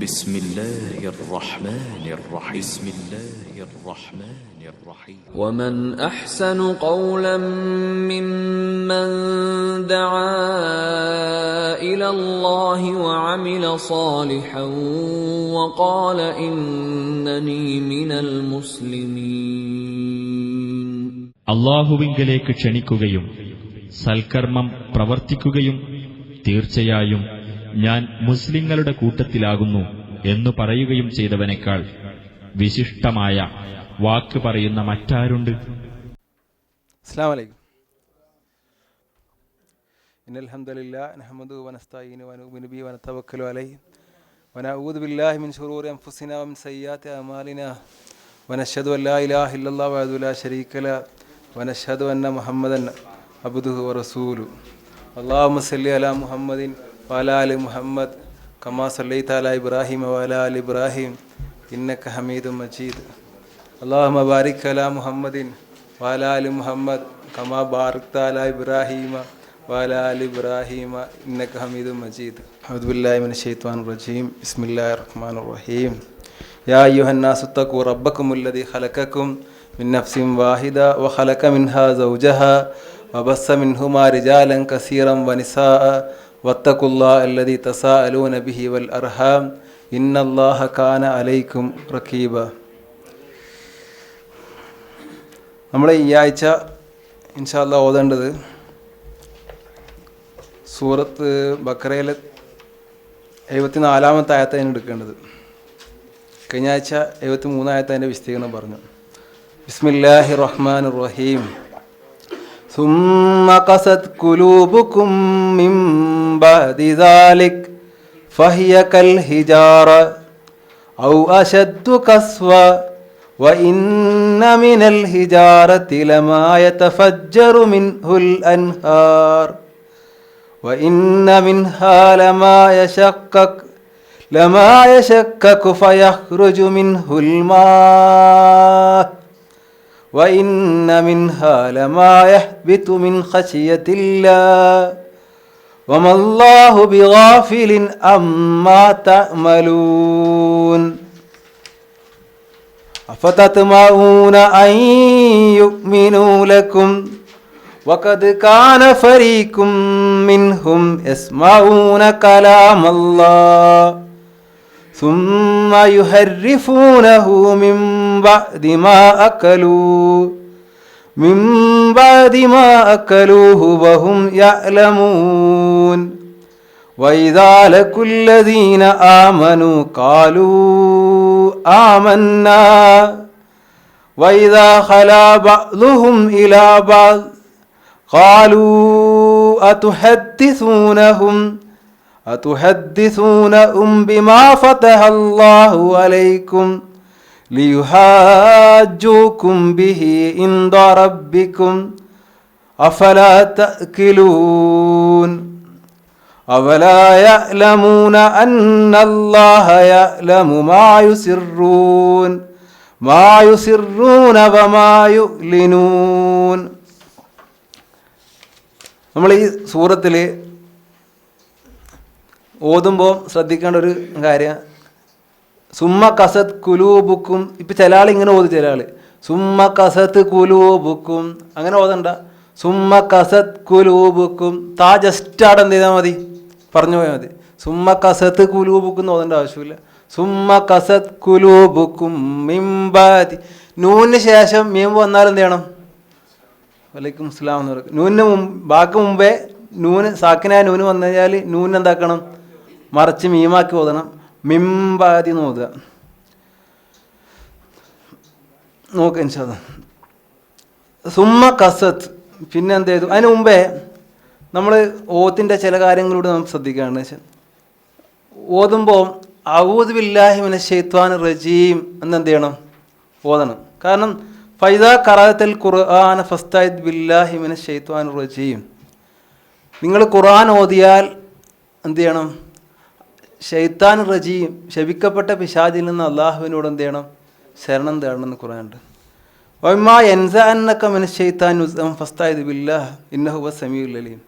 بسم الله الرحمن الرحيم بسم الله الرحمن الرحيم ومن أحسن قولا ممن دعا إلى الله وعمل صالحا وقال إنني من المسلمين. അല്ലാഹുവിങ്കലേക്ക് ക്ഷണിക്കുകയും സൽക്കർമ്മം പ്രവർത്തിക്കുകയും തീർച്ചയായും ഞാൻ മുസ്ലിങ്ങളുടെ കൂട്ടത്തിലാകുന്നു എന്നു പറയുകയും ചെയ്തവനേക്കാൾ വിശിഷ്ടമായ വാക്ക് പറയുന്ന മറ്റാരുണ്ട്? അസ്സലാമു അലൈക്കും. ഇന്നൽ ഹംദലില്ലാഹി നഹ്മദുഹു വനസ്തഈനു വനുഅ്മിനു ബിഹി വനതവക്കലു അലൈഹി വനഊദു ബില്ലാഹി മിൻ ശുറൂരി അൻഫുസിനാ വമിൻ സയ്യിആതി അഅ്മാലിനാ വനശ്ഹദു അൻ ലാ ഇലാഹ ഇല്ലല്ലാഹു വഹ്ദഹു ലാ ശരീക ലഹു വനശ്ഹദു അന്ന മുഹമ്മദൻ അബ്ദുഹു വറസൂലുഹു. അല്ലാഹുമ്മ സ്വല്ലി അലാ മുഹമ്മദിൻ വഅലാ ആലി മുഹമ്മദ് കമാ സ്വല്ലൈത അലാ ഇബ്രാഹീമ വഅലാ ആലി ഇബ്രാഹീം ഇന്നക ഹമീദും മജീദ്. അല്ലാഹുമ്മ ബാരിക് അലാ മുഹമ്മദിൻ വഅലാ ആലി മുഹമ്മദ് കമാ ബാറക്ത അലാ ഇബ്രാഹീമ വഅലാ ആലി ഇബ്രാഹീമ ഇന്നക ഹമീദും മജീദ്. അഊദു ബില്ലാഹി മിനശ് ശൈത്വാനിർ റജീം. ബിസ്മില്ലാഹിർ റഹ്മാനിർ റഹീം. യാ അയ്യുഹന്നാസു തഖൂ റബ്ബക്കുമുല്ലദീ ഖലഖക്കും മിൻ നഫ്സിൻ വാഹിദ വഖലഖ മിൻഹാ സൗജഹാ വബസ്സ മിൻഹുമാ റിജാലൻ കസീറൻ വനിസാഅ വത്തഖുല്ലാഹ അല്ലദീ തസാഅലൂന ബിഹി വൽ അർഹാം ഇന്നല്ലാഹ കാന അലൈക്കും റഖീബ. നമ്മൾ ഈ ആഴ്ച ഇൻഷാ അല്ലാഹ് ഓതേണ്ടത് സൂറത്ത് ബഖറയിലെ 74-ാമത്തെ ആയത്താണ് എടുക്കേണ്ടത്. കഴിഞ്ഞ ആഴ്ച 73 ആയത്തതിൻ്റെ വിശദീകരണം പറഞ്ഞു. ബിസ്മില്ലാഹിർ റഹ്മാനിർ റഹീം. സുമ്മ ഖസത് ഖുലൂബുകും മിൻ ബഅദി ദാലിക ഫഹിയ കൽ ഹിജാറ ഔ അശദ്ദു ഖസ്വ وإن من الحجارة لما يتفجر منه الأنهار وإن منها لما يشقق فيخرج منه الماء وإن منها لما يهبط من خشية الله وما الله بغافل عما تعملون أفتطمعون أن يؤمنوا لكم وقد كان فريق منهم يسمعون كلام الله ثم يحرفونه من بعد ما أكلوه وهم يعلمون وإذا لقوا الذين آمنوا قالوا آمنا وإذا خلا بعضهم إلى بعض قالوا أتحدثونهم بما فتح الله عليكم ليحاجوكم به عند ربكم أفلا تأكلون أولا يعلمون أن الله يعلم ما يسرون وما يعلنون. നമ്മൾ ഈ സൂറത്തിൽ ഓതുമ്പോൾ ശ്രദ്ധിക്കേണ്ട ഒരു കാര്യം, സുമ്മ കസത്ത് കുലൂബുക്കും. ഇപ്പം ചില ആൾ ഇങ്ങനെ ഓതി, ചില ആൾ സുമ്മ കസത്ത് കുലൂബുക്കും അങ്ങനെ ഓതണ്ട. സുമ്മ കസത്ത് കുലൂബുക്കും താ ജസ്റ്റ് അവിടെ എന്ത് ചെയ്താൽ മതി, പറഞ്ഞു പോയാൽ മതി. സുമ്മ കസത്ത് കുലൂബുക്കും ഓതേണ്ട ആവശ്യമില്ല. സുമ്മ കസത്ത് കുലൂബുക്കും മിംബാദി. നൂന് ശേഷം മീം വന്നാൽ എന്ത് ചെയ്യണം? വലൈക്കും അസ്സലാം എന്ന് പറയും. നൂനിന് ബാക്കി മുമ്പേ നൂന് സാക്കിനായ നൂന് വന്നു കഴിഞ്ഞാൽ നൂന് എന്താക്കണം, മറിച്ച് മീമാക്കി ഓതണം. മിംബാദി എന്ന് ഓതുക. നോക്കുക ഇൻഷാ അല്ലാഹ്. സുമ്മ കസത്ത് പിന്നെ എന്ത് ചെയ്തു? അതിന് മുമ്പേ നമ്മൾ ഓത്തിൻ്റെ ചില കാര്യങ്ങളിലൂടെ നമുക്ക് ശ്രദ്ധിക്കുകയാണെന്ന് വെച്ചാൽ, ഓതുമ്പോൾ അഊദു ബില്ലാഹി മിനശ് ശൈത്വാനിർ റജീം എന്നെന്ത് ചെയ്യണം, ഓതണം. കാരണം ഫൈദാ ഖറഅതൽ ഖുർആന ഫസ്തഇദ് ബില്ലാഹി മിനശ് ശൈത്വാനിർ റജീം. നിങ്ങൾ ഖുർആൻ ഓതിയാൽ എന്ത് ചെയ്യണം? ശൈത്താൻ റജീം, ശപിക്കപ്പെട്ട പിശാചിൽ നിന്ന് അള്ളാഹുവിനോട് എന്ത് ചെയ്യണം? ശരണം തേടണമെന്ന് ഖുർആനുണ്ട്. വമ്മാ യൻസഅന്നക മിനശ് ശൈത്താനി ഫസ്തഇദ് ബില്ലാഹി ഇന്നഹു ഹുവസ് സമീഉൽ അലീം.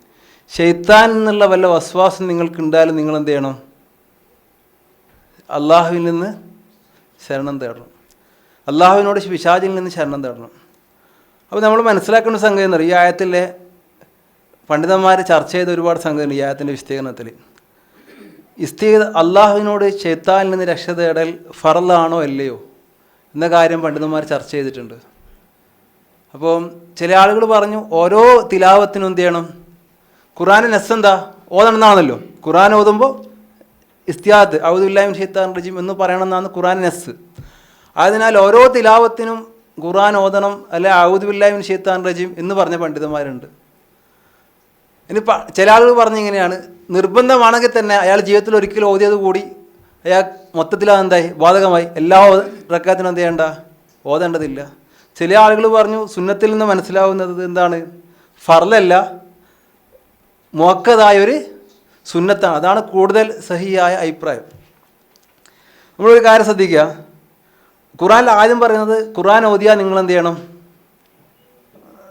ഷെയ്ത്താൻ എന്നുള്ള വല്ല വസ്വാസം നിങ്ങൾക്ക് ഉണ്ടായാലും നിങ്ങൾ എന്ത് ചെയ്യണം? അള്ളാഹുവിൽ നിന്ന് ശരണം തേടണം, അള്ളാഹുവിനോട് പിശാചിൽ നിന്ന് ശരണം തേടണം. അപ്പോൾ നമ്മൾ മനസ്സിലാക്കേണ്ട സംഗതി എന്ന് പറയും, ഈ ആയത്തിലെ പണ്ഡിതന്മാർ ചർച്ച ചെയ്ത ഒരുപാട് സംഗതിയുണ്ട് ഈ ആയത്തിൻ്റെ വിശദീകരണത്തിൽ. അള്ളാഹുവിനോട് ശൈത്താനിൽ നിന്ന് രക്ഷ തേടൽ ഫറലാണോ അല്ലയോ എന്ന കാര്യം പണ്ഡിതന്മാർ ചർച്ച ചെയ്തിട്ടുണ്ട്. അപ്പോൾ ചില ആളുകൾ പറഞ്ഞു ഓരോ തിലാവത്തിനും എന്ത് ചെയ്യണം, ഖുർആനിൽ നെസ് എന്താ ഓതണമെന്നാണല്ലോ, ഖുർആൻ ഓതുമ്പോൾ ഇസ്തിയാത്ത് ഔദു ബില്ലാഹി മിനശ് ശൈത്താനിർ റജീം എന്ന് പറയണമെന്നാണ് ഖുർആൻ നെസ്. അതിനാൽ ഓരോ തിലാവത്തിനും ഖുർആൻ ഓതണം, അല്ലെ ഔദു ബില്ലാഹി മിനശ് ശൈത്താനിർ റജീം എന്ന് പറഞ്ഞ പണ്ഡിതന്മാരുണ്ട്. ഇനി ചില ആളുകൾ പറഞ്ഞിങ്ങനെയാണ്, നിർബന്ധമാണെങ്കിൽ തന്നെ അയാൾ ജീവിതത്തിൽ ഒരിക്കലും ഓതിയത് കൂടി അയാൾ മൊത്തത്തിൽ അതെന്തായി ബാധകമായി, എല്ലാ റക്കാത്തിനും എന്ത് ചെയ്യേണ്ട, ഓതേണ്ടതില്ല. ചില ആളുകൾ പറഞ്ഞു സുന്നത്തിൽ നിന്ന് മനസ്സിലാവുന്നത് എന്താണ്, ഫർലല്ല മുഅക്കദായൊരു സുന്നത്താണ്. അതാണ് കൂടുതൽ സഹിയായ അഭിപ്രായം. നമ്മളൊരു കാര്യം ശ്രദ്ധിക്കുക, ഖുർആനിൽ ആദ്യം പറയുന്നത് ഖുർആൻ ഓതിയാൽ നിങ്ങൾ എന്ത് ചെയ്യണം,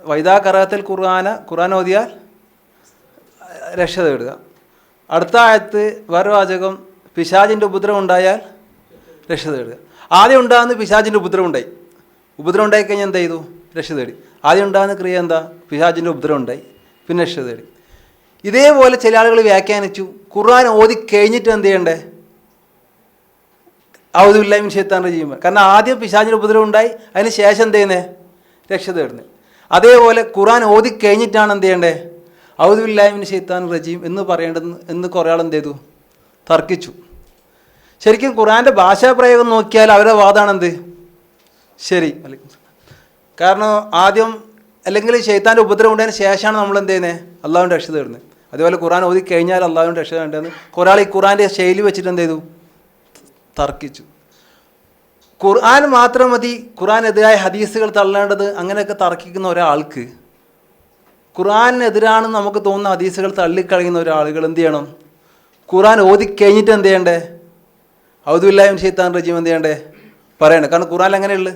വൈദാ ഖറഅത്തൽ ഖുർആൻ ഓതിയാൽ രക്ഷ തേടുക. അടുത്ത ആയത്ത് വേറെ വാചകം പിശാചിൻ്റെ ഉപദ്രവം ഉണ്ടായാൽ രക്ഷ തേടുക. ആദ്യം ഉണ്ടാകുന്ന പിശാചിൻ്റെ ഉപദ്രവം ഉണ്ടായി കഴിഞ്ഞാൽ എന്ത് ചെയ്തു, രക്ഷ തേടി. ആദ്യം ഉണ്ടാകുന്ന ക്രിയ എന്താ, പിശാചിൻ്റെ ഉപദ്രവം ഉണ്ടായി, പിന്നെ രക്ഷ തേടി. ഇതേപോലെ ചില ആളുകൾ വ്യാഖ്യാനിച്ചു ഖുർആൻ ഓതി കഴിഞ്ഞിട്ട് എന്ത് ചെയ്യണ്ടേ, ഔദു ബില്ലാഹി മിനശ് ശൈത്താനിർ റജീം. കാരണം ആദ്യം പിശാചിൻ്റെ ഉപദ്രവം ഉണ്ടായി, അതിന് ശേഷം എന്ത് ചെയ്യുന്നത്, രക്ഷ തേടുന്നത്. അതേപോലെ ഖുർആൻ ഓതി കഴിഞ്ഞിട്ടാണ് എന്ത് ചെയ്യണ്ടേ, ഔദു ബില്ലാഹി മിനശ് ശൈത്താനിർ റജീം എന്ന് പറയേണ്ടതെന്ന് എന്ന് കുറേ ആൾ എന്ത് ചെയ്തു, തർക്കിച്ചു. ശരിക്കും ഖുർആൻ്റെ ഭാഷാപ്രയോഗം നോക്കിയാൽ അവരുടെ വാദമാണെന്ത് ശരി. കാരണം ആദ്യം അല്ലെങ്കിൽ ശൈത്താൻ്റെ ഉപദ്രവം ഉണ്ടായതിന് ശേഷമാണ് നമ്മൾ എന്ത് ചെയ്യുന്നത്, അള്ളാഹുവിൻ്റെ രക്ഷ തേടുന്നത്. അതുപോലെ ഖുർആൻ ഓതി കഴിഞ്ഞാൽ അള്ളാഹുവിൻ്റെ രക്ഷ തേണ്ടതെന്ന് കുറേ ആൾ ഈ ഖുർആൻ്റെ ശൈലി വെച്ചിട്ട് എന്ത് ചെയ്തു, തർക്കിച്ചു. ഖുർആൻ മാത്രം മതി ഖുർആനെതിരായ ഹദീസുകൾ തള്ളേണ്ടത്, അങ്ങനെയൊക്കെ തർക്കിക്കുന്ന ഒരാൾക്ക്, ഖുർആനെതിരാണെന്ന് നമുക്ക് തോന്നുന്ന ഹദീസുകൾ തള്ളിക്കളയുന്ന ഒരാളുകൾ എന്ത് ചെയ്യണം, ഖുർആൻ ഓതി കഴിഞ്ഞിട്ട് എന്ത് ചെയ്യണ്ടേ, ഔദു ബില്ലാഹി മിനശ് ശൈത്താനിർ റജീം എന്ത് ചെയ്യണ്ടേ പറയണേ. കാരണം ഖുർആൻ അങ്ങനെയുള്ളു.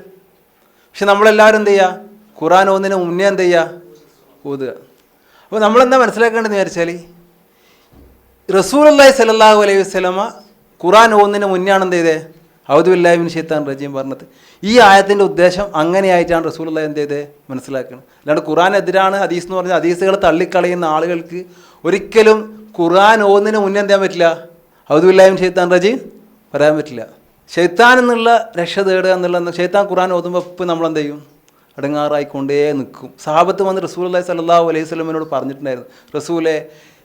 പക്ഷെ നമ്മളെല്ലാവരും എന്ത് ചെയ്യുക, ഖുർആൻ ഓതുന്നതിന് മുന്നേ എന്ത് ചെയ്യുക, ഓതുക. അപ്പോൾ നമ്മളെന്താ മനസ്സിലാക്കേണ്ടതെന്ന് വിചാരിച്ചാൽ, റസൂലുള്ളാഹി സ്വല്ലല്ലാഹു അലൈഹി വസല്ലമ ഖുർആൻ ഓതുന്നതിന് മുന്നെയാണ് എന്ത് ചെയ്തത്, ഔദു ബില്ലാഹി മിനശ് ശൈത്താനിർ റജീം പറഞ്ഞത്. ഈ ആയത്തിൻ്റെ ഉദ്ദേശം അങ്ങനെയായിട്ടാണ് റസൂലുള്ളാഹി എന്ത് ചെയ്തത് മനസ്സിലാക്കുന്നത്. അല്ലാണ്ട് ഖുർആനെതിരാണ് ഹദീസ് എന്ന് പറഞ്ഞാൽ ഹദീസുകൾ തള്ളിക്കളയുന്ന ആളുകൾക്ക് ഒരിക്കലും ഖുർആൻ ഓതുന്നതിന് മുന്നേ എന്ത് ചെയ്യാൻ പറ്റില്ല, ഔദു ബില്ലാഹി മിനശ് ശൈത്താനിർ റജീം പറയാൻ പറ്റില്ല. ശൈത്താൻ എന്നുള്ള രക്ഷ തേടുക എന്നുള്ള, ശൈത്താൻ ഖുർആൻ ഓതുമ്പോൾ ഇപ്പം നമ്മളെന്ത് ചെയ്യും, അടങ്ങാറായിക്കൊണ്ടേ നിൽക്കും. സഹാബത്ത് വന്ന് റസൂലുള്ളാഹി സ്വല്ലല്ലാഹു അലൈഹി വസല്ലമയോട് പറഞ്ഞിട്ടുണ്ടായിരുന്നു, റസൂലെ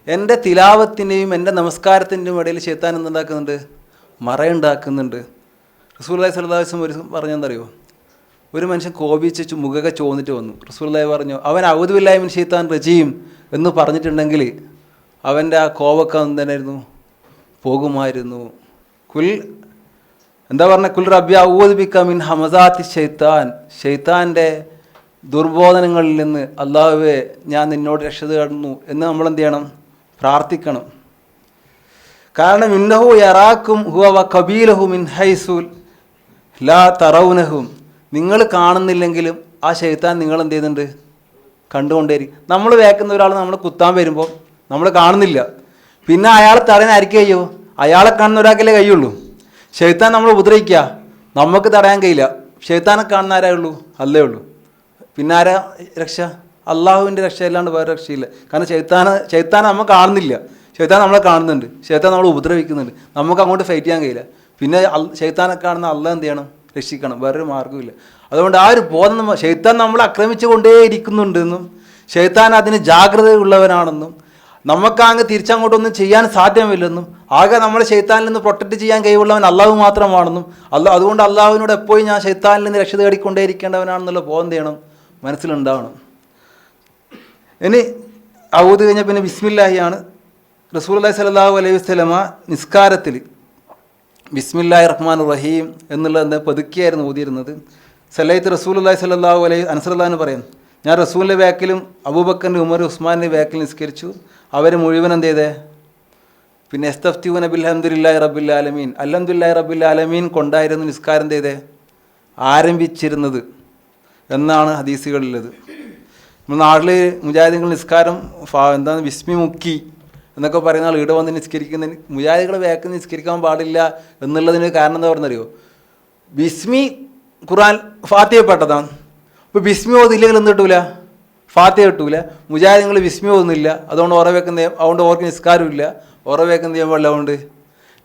എൻ്റെ തിലാവത്തിൻ്റെയും എൻ്റെ നമസ്കാരത്തിൻ്റെയും ഇടയിൽ ശൈത്താൻ എന്തുണ്ടാക്കുന്നുണ്ട്, മറയുണ്ടാക്കുന്നുണ്ട്. റസൂലുള്ളാഹി സ്വല്ലല്ലാഹു അലൈഹി വസല്ലം പറഞ്ഞെന്തറിയോ, ഒരു മനുഷ്യൻ കോപിച്ച് മുഖമൊക്കെ ചോന്നിട്ട് വന്നു. റസൂലുള്ളാഹി പറഞ്ഞു, അവൻ ഔദു ബില്ലാഹി മിനശ് ശൈത്താനിർ റജീം എന്ന് പറഞ്ഞിട്ടുണ്ടെങ്കിൽ അവൻ്റെ ആ കോപമൊക്കെ എന്തായിരുന്നു, പോകുമായിരുന്നു. എന്താ പറഞ്ഞ, കുൽ റബ്ബി അഊദു ബിക മിൻ ഹമസാത്തി ശൈത്താൻ, ശൈത്താൻ്റെ ദുർബോധനങ്ങളിൽ നിന്ന് അല്ലാഹുവേ ഞാൻ നിന്നോട് രക്ഷ തേടുന്നു എന്ന് നമ്മൾ എന്ത് ചെയ്യണം, പ്രാർത്ഥിക്കണം. കാരണം ഇന്നഹു യറാക്കും ഹുവ വ ഖബീലഹു മിൻ ഹൈസു ലാ തറൗനഹും, നിങ്ങൾ കാണുന്നില്ലെങ്കിലും ആ ശൈത്താൻ നിങ്ങൾ എന്ത് ചെയ്യുന്നുണ്ട്, കണ്ടുകൊണ്ടേയിരിക്കും. നമ്മൾ വേക്കുന്ന ഒരാൾ നമ്മൾ കുത്താൻ വരുമ്പോൾ നമ്മൾ കാണുന്നില്ല, പിന്നെ അയാൾ തടയാൻ ആയിരിക്കും കഴിയുമോ, അയാളെ കാണുന്ന ഒരാൾക്കല്ലേ കഴിയുള്ളൂ. ശൈത്താൻ നമ്മൾ ഉപദ്രവിക്കുക, നമുക്ക് തടയാൻ കഴിയില്ല. ശൈത്താനെ കാണുന്ന ആരേ ഉള്ളൂ, അല്ലേ ഉള്ളൂ. പിന്നെ ആരാ രക്ഷ, അള്ളാഹുവിൻ്റെ രക്ഷ അല്ലാണ്ട് വേറെ രക്ഷയില്ല. കാരണം ശൈത്താനെ നമ്മൾ കാണുന്നില്ല, ശൈത്താൻ നമ്മളെ കാണുന്നുണ്ട്, ശൈത്താൻ നമ്മളെ ഉപദ്രവിക്കുന്നുണ്ട്, നമുക്ക് അങ്ങോട്ട് ഫൈറ്റ് ചെയ്യാൻ കഴിയില്ല. പിന്നെ ശൈത്താനെ കാണുന്ന അള്ളാഹ് എന്ത് ചെയ്യണം, രക്ഷിക്കണം, വേറൊരു മാർഗ്ഗമില്ല. അതുകൊണ്ട് ആ ഒരു ബോധം, ശൈത്താൻ നമ്മളെ ആക്രമിച്ചു കൊണ്ടേയിരിക്കുന്നുണ്ടെന്നും ശൈത്താൻ അതിന് ജാഗ്രതയുള്ളവനാണെന്നും നമുക്കങ്ങ് തിരിച്ചങ്ങോട്ടൊന്നും ചെയ്യാൻ സാധ്യമല്ലെന്നും ആകെ നമ്മളെ ശൈത്താനിൽ നിന്ന് പ്രൊട്ടക്റ്റ് ചെയ്യാൻ കഴിവുള്ളവൻ അള്ളാഹു മാത്രമാണെന്നും അതുകൊണ്ട് അള്ളാഹുവിനോട് എപ്പോഴും ഞാൻ ശൈത്താനിൽ നിന്ന് രക്ഷ തേടിക്കൊണ്ടേയിരിക്കേണ്ടവനാണെന്നുള്ള ബോധം ചെയ്യണം, മനസ്സിലുണ്ടാവണം. ഇനി ഔദ് കഴിഞ്ഞാൽ പിന്നെ ബിസ്മില്ലാഹിയാണ്. റസൂലുള്ളാഹി സ്വല്ലല്ലാഹു അലൈഹി വസല്ലമ നിസ്കാരത്തിൽ ബിസ്മില്ലാഹിർ റഹ്മാനിർ റഹീം എന്നുള്ളത് പതുക്കിയായിരുന്നു ഓതിയിരുന്നത്. സല്ലൈത്ത് റസൂലുള്ളാഹി സ്വല്ലല്ലാഹു അലൈഹി അൻസറുല്ലാഹ് പറയും, ഞാൻ റസൂലിൻ്റെ ബാക്കിലും അബൂബക്കറിൻ്റെ ഉമർ ഉസ്മാൻ്റെ ബാക്കിൽ നിസ്കരിച്ചു. അവർ മുഴുവൻ എന്ത് ചെയ്തേ, പിന്നെ എസ്തഫ്തിഊന ബിൽഹംദുലില്ലാഹി റബ്ബിൽ ആലമീൻ, അൽഹംദുലില്ലാഹി റബ്ബിൽ ആലമീൻ കൊണ്ടായിരുന്നു നിസ്കാരം ചെയ്തേ ആരംഭിച്ചിരുന്നത് എന്നാണ് ഹദീസുകളിലുള്ളത്. നമ്മൾ നാട്ടിൽ മുജാഹിദീങ്ങൾ നിസ്കാരം എന്താണ് ബിസ്മി മുക്കി എന്നൊക്കെ പറയുന്ന ആൾ ഇവിടെ വന്ന് നിസ്കരിക്കുന്ന മുജാഹിദുകളെ വേഗം നിസ്കരിക്കാൻ പാടില്ല എന്നുള്ളതിന് കാരണം എന്താ പറഞ്ഞറിയോ? ബിസ്മി ഖുർആൻ ഫാത്തിഹപ്പെട്ടതാണ്. അപ്പോൾ ബിസ്മി ഓതില്ലെങ്കിൽ എന്ത് കിട്ടൂല? ഫാത്തിഹ കിട്ടൂല. മുജാഹിദുകൾ ബിസ്മി ഓതുന്നില്ല, അതുകൊണ്ട് അതുകൊണ്ട് ഓർക്ക് നിസ്കാരമില്ല, വേഗം ചെയ്യാൻ പാടില്ല, അതുകൊണ്ട്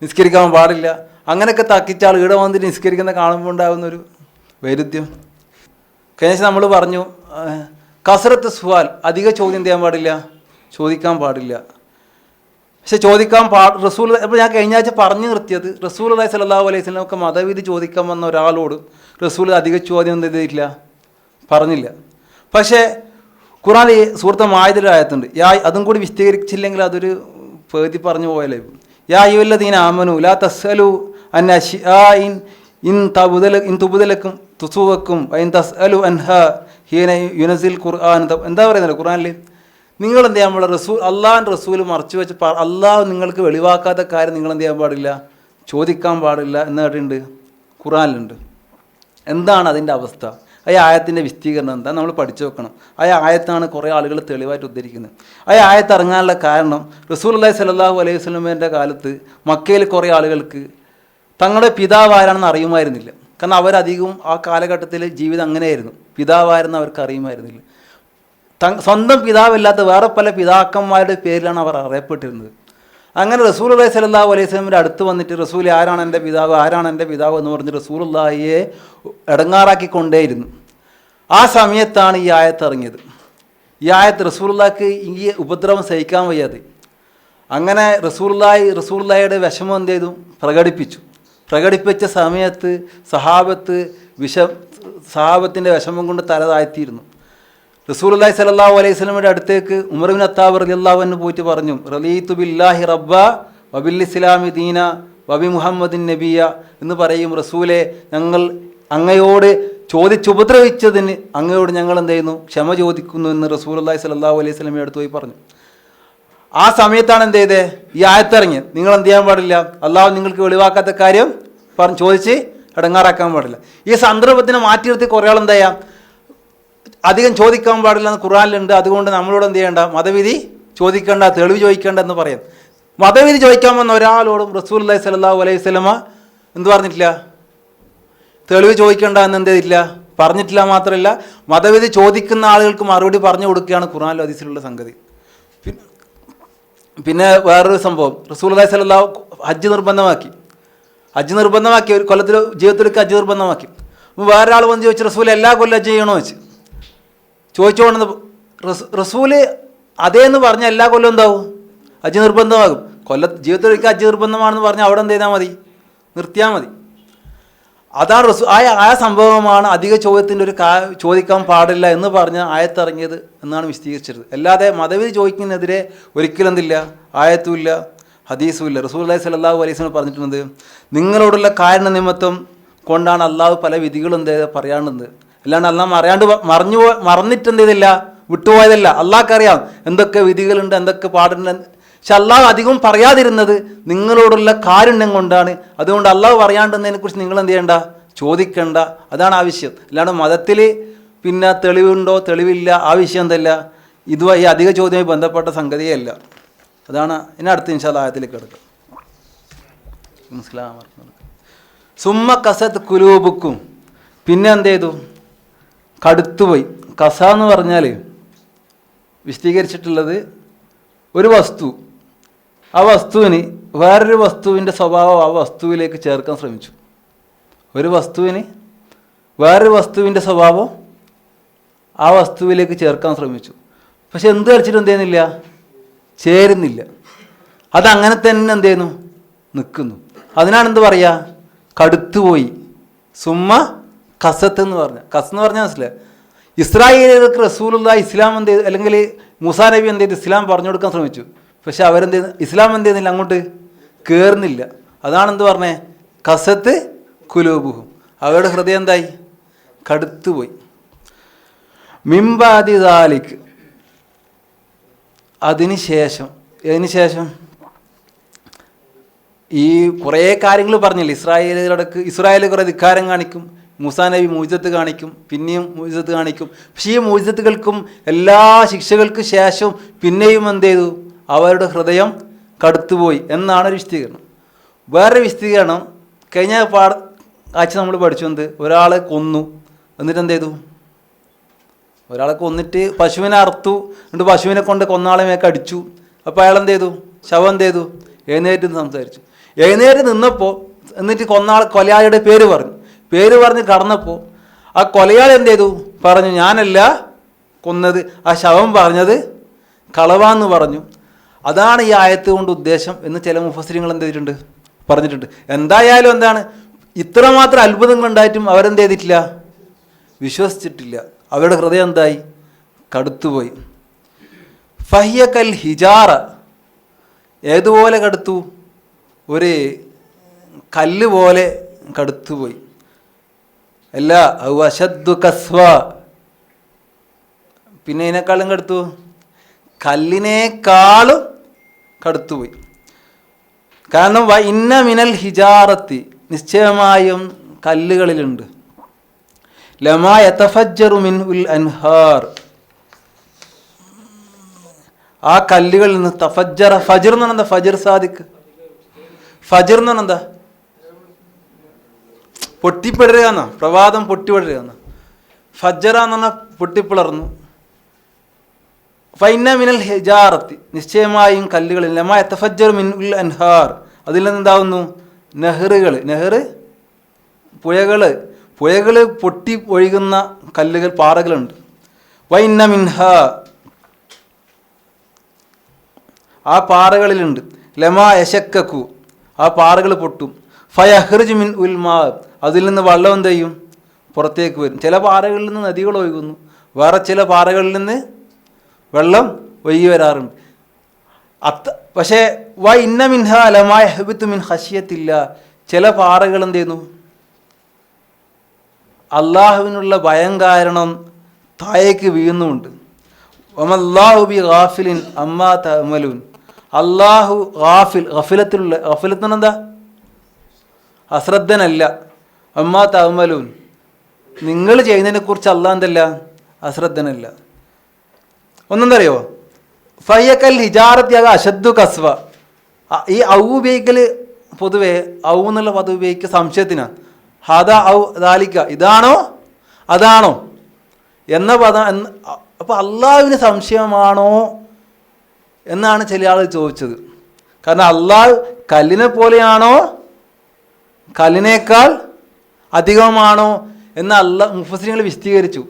നിസ്കരിക്കാൻ പാടില്ല. അങ്ങനെയൊക്കെ തക്കിച്ചാൽ ഇവിടെ വന്നിട്ട് നിസ്കരിക്കുന്ന കാണുമ്പോൾ ഉണ്ടാകുന്നൊരു വൈരുദ്ധ്യം. കഴിഞ്ഞ നമ്മൾ പറഞ്ഞു കസറത്ത് സുവാൽ, അധിക ചോദ്യം ചെയ്യാൻ പാടില്ല, ചോദിക്കാൻ പാടില്ല. പക്ഷെ ചോദിക്കാൻ റസൂൽ അപ്പോൾ ഞാൻ കഴിഞ്ഞ ആഴ്ച പറഞ്ഞു നിർത്തിയത് റസൂലുള്ളാഹി സ്വല്ലല്ലാഹു അലൈഹി വസല്ലം ഒക്കെ മതവിധി ചോദിക്കാൻ വന്ന ഒരാളോട് റസൂൽ അധിക ചോദ്യം എന്ത് ചെയ്തിട്ടില്ല, പറഞ്ഞില്ല. പക്ഷേ ഖുർആൻ സൂറത്ത് മാഇദയിൽ ആയത്തുണ്ട്, അതും കൂടി വിശദീകരിച്ചില്ലെങ്കിൽ അതൊരു പേതി പറഞ്ഞു പോയാലേ. യാ അയ്യുഹല്ലദീന ആമനു ലാ തസ്അലു അൻ അശ്യാഇൻ ഇൻ തുബ്ദലക്കും തുസുവക്കും വഇൻ തസ്അലു അൻഹാ ഹീന യുനസിൽ ഖുർആൻ. എന്താ പറയുന്നത് ഖുർആനിൽ? നിങ്ങൾ എന്ത് ചെയ്യാൻ പാടില്ല, അള്ളാഹിൻ്റെ റസൂൽ മറച്ചു വെച്ച് അള്ളാഹ് നിങ്ങൾക്ക് വെളിവാക്കാത്ത കാര്യം നിങ്ങൾ എന്ത് ചെയ്യാൻ പാടില്ല, ചോദിക്കാൻ പാടില്ല എന്ന് കേട്ടിട്ടുണ്ട്, ഖുർആനിലുണ്ട്. എന്താണ് അതിൻ്റെ അവസ്ഥ? ആ ആയത്തിൻ്റെ വിശദീകരണം എന്താ നമ്മൾ പഠിച്ചു വെക്കണം. ആ ആയത്താണ് കുറേ ആളുകൾ തെളിവായിട്ട് ഉദ്ധരിക്കുന്നത്. ആ ആയത്ത് ഇറങ്ങാനുള്ള കാരണം റസൂലുള്ളാഹി സ്വല്ലല്ലാഹു അലൈഹി വസല്ലമയുടെ കാലത്ത് മക്കയിൽ കുറേ ആളുകൾക്ക് തങ്ങളുടെ പിതാവ് ആരാണെന്ന് അറിയുമായിരുന്നില്ല. കാരണം അവരധികവും ആ കാലഘട്ടത്തിൽ ജീവിതം അങ്ങനെയായിരുന്നു, പിതാവാരെന്ന് അവർക്ക് അറിയുമായിരുന്നില്ല. സ്വന്തം പിതാവില്ലാത്ത വേറെ പല പിതാക്കന്മാരുടെ പേരിലാണ് അവർ അറിയപ്പെട്ടിരുന്നത്. അങ്ങനെ റസൂലുള്ളാഹി സ്വല്ലല്ലാഹു അലൈഹി വസല്ലമയുടെ അടുത്ത് വന്നിട്ട് റസൂൽ ആരാണ് എൻ്റെ പിതാവ്, ആരാണ് എൻ്റെ പിതാവ് എന്ന് പറഞ്ഞ് റസൂലുള്ളാഹിയെ ഇടങ്ങാറാക്കിക്കൊണ്ടേയിരുന്നു. ആ സമയത്താണ് ഈ ആയത്ത് ഇറങ്ങിയത്. ഈ ആയത്ത് റസൂലുള്ളാഹിക്ക് ഈ ഉപദ്രവം സഹിക്കാൻ വയ്യാതെ അങ്ങനെ റസൂലുള്ളാഹിയുടെ വിഷമം എന്ത് ചെയ്തു, പ്രകടിപ്പിച്ച സമയത്ത് സഹാബത്തിൻ്റെ വിഷമം കൊണ്ട് തല താഴ്ത്തിയിരുന്നു. റസൂലുള്ളാഹി സ്വല്ലല്ലാഹു അലൈഹി വസല്ലമയുടെ അടുത്തേക്ക് ഉമർ ഇബ്നു ഖത്താബ് റളിയല്ലാഹു അൻഹു പോയിട്ട് പറഞ്ഞു, റളീതു ബില്ലാഹി റബ്ബ വബിൽ ഇസ്ലാമി ദീന വബി മുഹമ്മദിൻ നബിയ എന്ന് പറയും, റസൂലെ ഞങ്ങൾ അങ്ങയോട് ചോദിച്ചുപദ്രവിച്ചതിന് അങ്ങയോട് ഞങ്ങൾ എന്ത് ചെയ്യുന്നു, ക്ഷമ ചോദിക്കുന്നു എന്ന് റസൂലുള്ളാഹി സ്വല്ലല്ലാഹു അലൈഹി വസല്ലമയുടെ അടുത്ത് പോയി പറഞ്ഞു. ആ സമയത്താണ് എന്ത് ചെയ്തത്, ഈ ആയത്തിറങ്ങി, നിങ്ങൾ എന്ത് ചെയ്യാൻ പാടില്ല, അള്ളാഹു നിങ്ങൾക്ക് വെളിവാക്കാത്ത കാര്യം ചോദിച്ച് ഇടങ്ങാറാക്കാൻ പാടില്ല. ഈ സന്ദർഭത്തിനെ മാറ്റി നിർത്തി കുറേ ആൾ എന്താ ചെയ്യുക, അധികം ചോദിക്കാൻ പാടില്ല എന്ന് ഖുർആനിലുണ്ട്, അതുകൊണ്ട് നമ്മളോട് എന്ത് ചെയ്യേണ്ട, മതവിധി ചോദിക്കേണ്ട, തെളിവ് ചോദിക്കേണ്ട എന്ന് പറയാം. മതവിധി ചോദിക്കാൻ വന്ന ഒരാളോടും റസൂലുള്ളാഹി സ്വല്ലല്ലാഹു അലൈഹി വസല്ലമ എന്ത് പറഞ്ഞിട്ടില്ല, തെളിവ് ചോദിക്കേണ്ട എന്ന് എന്ത് ചെയ്തിട്ടില്ല, പറഞ്ഞിട്ടില്ല. മാത്രമല്ല മതവിധി ചോദിക്കുന്ന ആളുകൾക്ക് മറുപടി പറഞ്ഞു കൊടുക്കുകയാണ് ഖുർആനിലും ഹദീസിലുള്ള സംഗതി. പിന്നെ വേറൊരു സംഭവം, റസൂലുള്ളാഹി സ്വല്ലല്ലാഹു ഹജ്ജ് നിർബന്ധമാക്കി ഒരു കൊല്ലത്തിൽ ജീവിതത്തിലേക്ക് ഹജ്ജ് നിർബന്ധമാക്കി. അപ്പോൾ വേറൊരാൾ വന്ന് ചോദിച്ചു, റസൂൽ എല്ലാ കൊല്ലം ഹജ്ജ് ചെയ്യണോ വെച്ച് ചോദിച്ചുകൊണ്ടെന്ന് റസൂല് അതേന്ന് പറഞ്ഞാൽ എല്ലാ കൊല്ലം എന്താവും, ഹജ്ജ് നിർബന്ധമാകും. ജീവിതത്തിലേക്ക് ഹജ്ജ് നിർബന്ധമാണെന്ന് പറഞ്ഞാൽ അവിടെ എന്ത് ചെയ്താൽ മതി, നിർത്തിയാൽ മതി. അതാണ് ആ സംഭവമാണ് അധിക ചോദ്യത്തിൻ്റെ ചോദിക്കാൻ പാടില്ല എന്ന് പറഞ്ഞ് ആയത്തിറങ്ങിയത് എന്നാണ് വിശദീകരിച്ചത്. അല്ലാതെ മതവിധി ചോദിക്കുന്നതിനെതിരെ ഒരിക്കലും എന്തില്ല, ആയത്തുമില്ല, ഹദീസുമില്ല. റസൂലുള്ളാഹി സ്വല്ലല്ലാഹു അലൈഹി വസല്ലം പറഞ്ഞിട്ടുണ്ട്, നിങ്ങളോടുള്ള കാരണ നിമിത്തം കൊണ്ടാണ് അള്ളാഹു പല വിധികളും എന്ത് പറയാണ്ടുന്നത്. അല്ലാണ്ട് അള്ളാഹ് മറന്നിട്ട് എന്ത് ചെയ്തില്ല, വിട്ടുപോയതല്ല. അള്ളാഹ്ക്കറിയാം എന്തൊക്കെ വിധികളുണ്ട്, എന്തൊക്കെ പാടുണ്ട്. പക്ഷെ അള്ളാഹു അധികം പറയാതിരുന്നത് നിങ്ങളോടുള്ള കാരുണ്യം കൊണ്ടാണ്. അതുകൊണ്ട് അള്ളാഹു പറയാണ്ടെന്നതിനെ കുറിച്ച് നിങ്ങൾ എന്ത് ചെയ്യണ്ട, ചോദിക്കണ്ട. അതാണ് ആവശ്യം. അല്ലാണ്ട് മതത്തിൽ പിന്നെ തെളിവുണ്ടോ തെളിവില്ല ആ വിഷയം എന്തല്ല, ഇതുമായി അധിക ചോദ്യവുമായി ബന്ധപ്പെട്ട സംഗതിയേ അല്ല. അതാണ് അടുത്ത ഇൻഷാ അല്ലാഹ് ആയത്തിലേക്ക് കിടക്കുക. സുമ്മ കസത്ത് കുലൂബുക്കും, പിന്നെ എന്ത് ചെയ്തു, കടുത്തുപോയി. കസ എന്ന് പറഞ്ഞാൽ വിശദീകരിച്ചിട്ടുള്ളത് ഒരു വസ്തു, ആ വസ്തുവിന് വേറൊരു വസ്തുവിൻ്റെ സ്വഭാവം ആ വസ്തുവിലേക്ക് ചേർക്കാൻ ശ്രമിച്ചു. ഒരു വസ്തുവിന് വേറൊരു വസ്തുവിൻ്റെ സ്വഭാവം ആ വസ്തുവിലേക്ക് ചേർക്കാൻ ശ്രമിച്ചു. പക്ഷെ എന്ത് കളിച്ചിട്ട് എന്ത് ചെയ്യുന്നില്ല, ചേരുന്നില്ല. അതങ്ങനെ തന്നെ എന്ത് ചെയ്യുന്നു, നിൽക്കുന്നു. അതിനാണ് എന്ത് പറയുക, കടുത്തുപോയി. സുമ്മ കസത്ത് എന്ന് പറഞ്ഞാൽ, എന്ന് പറഞ്ഞാൽ മനസ്സിലായി, ഇസ്രായേലികൾക്ക് റസൂലുള്ളാഹി ഇസ്ലാം എന്ത് ചെയ്തു, അല്ലെങ്കിൽ മൂസാ നബി എന്ത് ചെയ്തു, ഇസ്ലാം പറഞ്ഞു കൊടുക്കാൻ ശ്രമിച്ചു. പക്ഷെ അവരെന്ത് ചെയ്യുന്നു, ഇസ്ലാം എന്ത് ചെയ്യുന്നില്ല, അങ്ങോട്ട് കയറുന്നില്ല. അതാണെന്ത് പറഞ്ഞേ, കസത്ത് കുലൂബുഹും, അവരുടെ ഹൃദയം എന്തായി, കടുത്തുപോയി. മിംബാദി ദാലിക്, അതിനുശേഷം ഈ കുറേ കാര്യങ്ങൾ പറഞ്ഞില്ലേ, ഇസ്രായേൽ കുറേ ധിക്കാരം കാണിക്കും, മൂസാ നബി മുഅ്ജിസത്ത് കാണിക്കും, പിന്നെയും മുഅ്ജിസത്ത് കാണിക്കും. പക്ഷേ ഈ മുഅ്ജിസത്തുകൾക്കും എല്ലാ ശിക്ഷകൾക്കും ശേഷം പിന്നെയും എന്ത് ചെയ്തു, അവരുടെ ഹൃദയം കടുത്തുപോയി എന്നാണ് ഒരു വിശദീകരണം. വേറൊരു വിശദീകരണം കഴിഞ്ഞ ആഴ്ച നമ്മൾ പഠിച്ചു. എന്ത്? ഒരാളെ കൊന്നു, എന്നിട്ട് എന്ത് ചെയ്തു? ഒരാളെ കൊന്നിട്ട് പശുവിനെ അറുത്തു, എന്നിട്ട് പശുവിനെ കൊണ്ട് കൊന്നാളെ മേക്ക് അടിച്ചു. അപ്പോൾ അയാൾ എന്ത് ചെയ്തു? ശവം എന്ത് ചെയ്തു? എഴുന്നേറ്റ് സംസാരിച്ചു. എഴുന്നേറ്റ് നിന്നപ്പോൾ എന്നിട്ട് കൊലയാളിയുടെ പേര് പറഞ്ഞ് കടന്നപ്പോൾ ആ കൊലയാളി എന്ത് ചെയ്തു? പറഞ്ഞു, ഞാനല്ല കൊന്നത്, ആ ശവം പറഞ്ഞത് കളവാന്ന് പറഞ്ഞു. അതാണ് ഈ ആയത്ത് കൊണ്ട് ഉദ്ദേശം എന്ന് ചില മുഫസ്സിരിങ്ങൾ എന്ത് ചെയ്തിട്ടുണ്ട്? പറഞ്ഞിട്ടുണ്ട്. എന്തായാലും എന്താണ്, ഇത്രമാത്രം അത്ഭുതങ്ങൾ ഉണ്ടായിട്ടും അവരെന്ത് ചെയ്തിട്ടില്ല? വിശ്വസിച്ചിട്ടില്ല. അവരുടെ ഹൃദയം എന്തായി? കടുത്തുപോയി. ഫഹിയ കൽ ഹിജാറ, ഏതുപോലെ കടുത്തു? ഒരു കല്ല് പോലെ കടുത്തുപോയി. അല്ല, അശദ്ദു കസ്വ, പിന്നെ ഇതിനേക്കാളും കടുത്തു, കല്ലിനേക്കാളും കടുത്തുപോയി. കാരണം ഇന്ന മിനൽ ഹിജാറത്തി, നിശ്ചയമായും കല്ലുകളിലുണ്ട്, ലമാ യതഫജ്ജറു മിൻഹുൽ അൻഹാർ, ആ കല്ലുകളിൽ നിന്ന് തഫജ്ജറ, ഫജ്ർ എന്ന് പറഞ്ഞാൽ ഫജ്ർ സാദിഖ്, ഫജ്ർ എന്ന് പറഞ്ഞാൽ എന്താ? പൊട്ടിപ്പിടരുക എന്നാ, പ്രഭാതം പൊട്ടിപ്പിടരുക എന്നാ. ഫജ്ജറ എന്ന് പറഞ്ഞാൽ പൊട്ടിപ്പിളർന്നു. ഫൈന മിനൽ ഹിജാറത്തി, നിശ്ചയമായും കല്ലുകളിൽ, ലമാ യതഫജ്ജറു മിൻഹുൽ അൻഹാർ, അതിൽ നിന്ന് എന്താവുന്നു? നെഹ്റുകൾ, പുഴകൾ പൊട്ടി ഒഴുകുന്ന കല്ലുകൾ, പാറകളുണ്ട്. വൈന മിൻഹ, ആ പാറകളിലുണ്ട്. ലമാ യശക്കു, ആ പാറകൾ പൊട്ടും. ഫയഹ്റുജു മിൻ ഉൽമാ, അതിൽ നിന്ന് വെള്ളം എന്ത് ചെയ്യും? പുറത്തേക്ക് വരും. ചില പാറകളിൽ നിന്ന് നദികൾ ഒഴുകുന്നു, വേറെ ചില പാറകളിൽ നിന്ന് വെള്ളം ഒഴുകി വരാറുണ്ട്. പക്ഷേ ഇന്ന മിൻഹ ലമാ യഹ്ബിതു മിൻ ഖശിയത്തില്ല, ചില പാറകൾ എന്ത് ചെയ്യുന്നു? അള്ളാഹുവിനുള്ള ഭയം കാരണം താഴേക്ക് വീഴുന്നുമുണ്ട്. വമല്ലാഹു ബി ഗാഫിലിൻ അമ്മാ തഅമലൂൻ, അള്ളാഹു ഗഫലത്തിലുള്ള എന്താ? അശ്രദ്ധനല്ല. അമ്മാ തഅമലൂൻ, നിങ്ങൾ ചെയ്യുന്നതിനെ കുറിച്ച് അള്ളാഹ് എന്തല്ല? അശ്രദ്ധനല്ല. ഒന്നെന്തറിയോ? ഫയ്യക്കൽ ഹിജാറത്തി അശദ്ദു കസ്വ, ഈ ഔ ഉപയോഗിക്കൽ പൊതുവെ ഔ എന്നുള്ള പദം ഉപയോഗിക്കുക സംശയത്തിനാണ്. ഹദ ഔ ദാലിക്ക, ഇതാണോ അതാണോ എന്ന പദം. അപ്പോൾ അള്ളാഹുവിന് സംശയമാണോ എന്നാണ് ചില ആൾ ചോദിച്ചത്. കാരണം അള്ളാഹ് കല്ലിനെ പോലെയാണോ, കല്ലിനേക്കാൾ അധികമാണോ എന്ന് മുഫസ്സിറുകൾ വിശദീകരിച്ചു.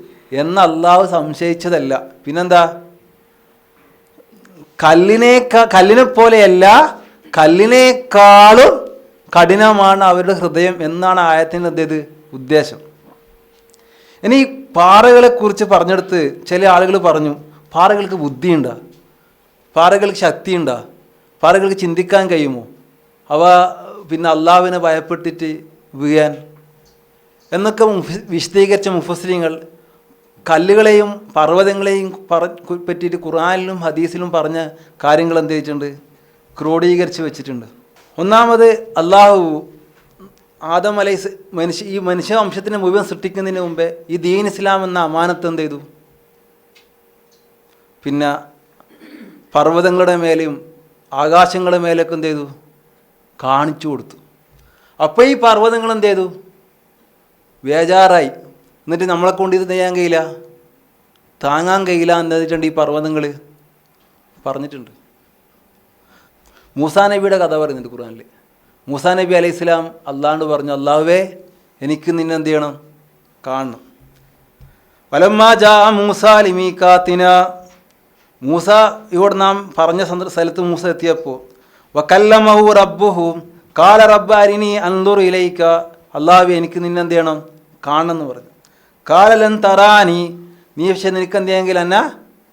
എന്ന് അള്ളാഹു സംശയിച്ചതല്ല. പിന്നെന്താ? കല്ലിനെ പോലെയല്ല, കല്ലിനേക്കാളും കഠിനമാണ് അവരുടെ ഹൃദയം എന്നാണ് ആയത്തിൻ്റെ എന്തേത് ഉദ്ദേശം. ഇനി പാറകളെക്കുറിച്ച് പറഞ്ഞെടുത്ത് ചില ആളുകൾ പറഞ്ഞു, പാറകൾക്ക് ബുദ്ധിയുണ്ടോ? പാറകൾക്ക് ശക്തിയുണ്ടോ? പാറകൾക്ക് ചിന്തിക്കാൻ കഴിയുമോ? അവ പിന്നെ അള്ളാഹുവിനെ ഭയപ്പെട്ടിട്ട് വീഴാൻ എന്നൊക്കെ വിശദീകരിച്ച മുഫസ്സിറുകൾ കല്ലുകളെയും പർവ്വതങ്ങളെയും പറ്റിയിട്ട് ഖുർആനിലും ഹദീസിലും പറഞ്ഞ കാര്യങ്ങൾ എന്ത് ചെയ്തിട്ടുണ്ട്? ക്രോഡീകരിച്ച് വെച്ചിട്ടുണ്ട്. ഒന്നാമത്, അള്ളാഹു ആദം ഈ മനുഷ്യ വംശത്തിനെ മുഴുവൻ സൃഷ്ടിക്കുന്നതിന് മുമ്പേ ഈ ദീൻ ഇസ്ലാം എന്ന അമാനത്ത് എന്ത് ചെയ്തു? പിന്നെ പർവ്വതങ്ങളുടെ മേലെയും ആകാശങ്ങളുടെ മേലെയൊക്കെ എന്ത് ചെയ്തു? കാണിച്ചു കൊടുത്തു. അപ്പോൾ ഈ പർവ്വതങ്ങൾ എന്ത് ചെയ്തു? ബേജാറായി. എന്നിട്ട് നമ്മളെ കൊണ്ട് ഇത് ചെയ്യാൻ കഴിയില്ല, താങ്ങാൻ കഴിയില്ല എന്നിട്ടുണ്ട് ഈ പർവ്വതങ്ങൾ പറഞ്ഞിട്ടുണ്ട്. മൂസാ നബിയുടെ കഥ പറയുന്നുണ്ട് ഖുർആനിൽ. മൂസാ നബി അലൈഹി സ്വലാം അള്ളാഹുവോട് പറഞ്ഞു, അള്ളാഹുവേ എനിക്ക് നിന്നെ എന്ത് ചെയ്യണം? കാണണം. വലമ്മാ ജാ മൂസാ ലിമീഖാത്തിന, മൂസ ഇവിടെ നാം പറഞ്ഞ സ്ഥലത്ത് മൂസ എത്തിയപ്പോൾ വകല്ലമഹു റബ്ബുഹു ഖാല റബ്ബ അരിനി അൻദുർ ഇലൈക, അള്ളാഹുവേ എനിക്ക് നിന്നെ എന്ത് ചെയ്യണം? കാണണമെന്ന് പറഞ്ഞു. ഖാല ലൻ തറാനി, നീ പക്ഷേ നിനക്ക് എന്ത് ചെയ്യാമെങ്കിൽ എന്നെ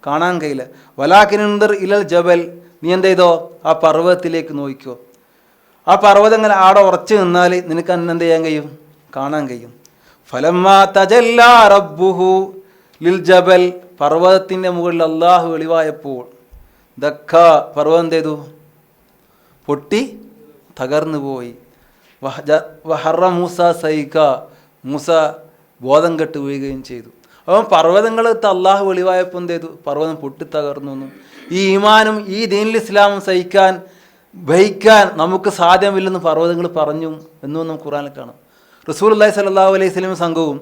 കാണാൻ കഴിയില്ല. വലാകിൻ ഉൻദുർ ഇലൽ ജബൽ, നീ എന്ത് ചെയ്തോ? ആ പർവ്വതത്തിലേക്ക് നോക്കിക്കോ. ആ പർവ്വതങ്ങൾ ആടെ ഉറച്ചു നിന്നാൽ നിനക്ക് അന്ന് എന്ത് ചെയ്യാൻ കഴിയും? കാണാൻ കഴിയും. ഫലമ്മാ തജല്ലാ റബ്ബുഹു ലിൽ ജബൽ, പർവ്വതത്തിൻ്റെ മുകളിൽ അള്ളാഹു വെളിവായപ്പോൾ ദക്ക, പർവ്വതം എന്ത് ചെയ്തു? പൊട്ടി തകർന്നു പോയി. വഹറ മൂസ സൈക, മൂസ ബോധം കെട്ട് വീഴുകയും ചെയ്തു. അപ്പം പർവ്വതങ്ങൾ അള്ളാഹു വെളിവായപ്പോൾ എന്ത് ചെയ്തു? പർവ്വതം പൊട്ടിത്തകർന്നു എന്നും ഈ ഈമാനും ഈ ദീനുൽ ഇസ്ലാമും വഹിക്കാൻ നമുക്ക് സാധ്യമില്ലെന്ന് പർവ്വതങ്ങൾ പറഞ്ഞു എന്നും നമുക്ക് ഖുർആനിൽ കാണാം. റസൂലുള്ളാഹി സ്വല്ലല്ലാഹു അലൈഹി വസല്ലം സംഘവും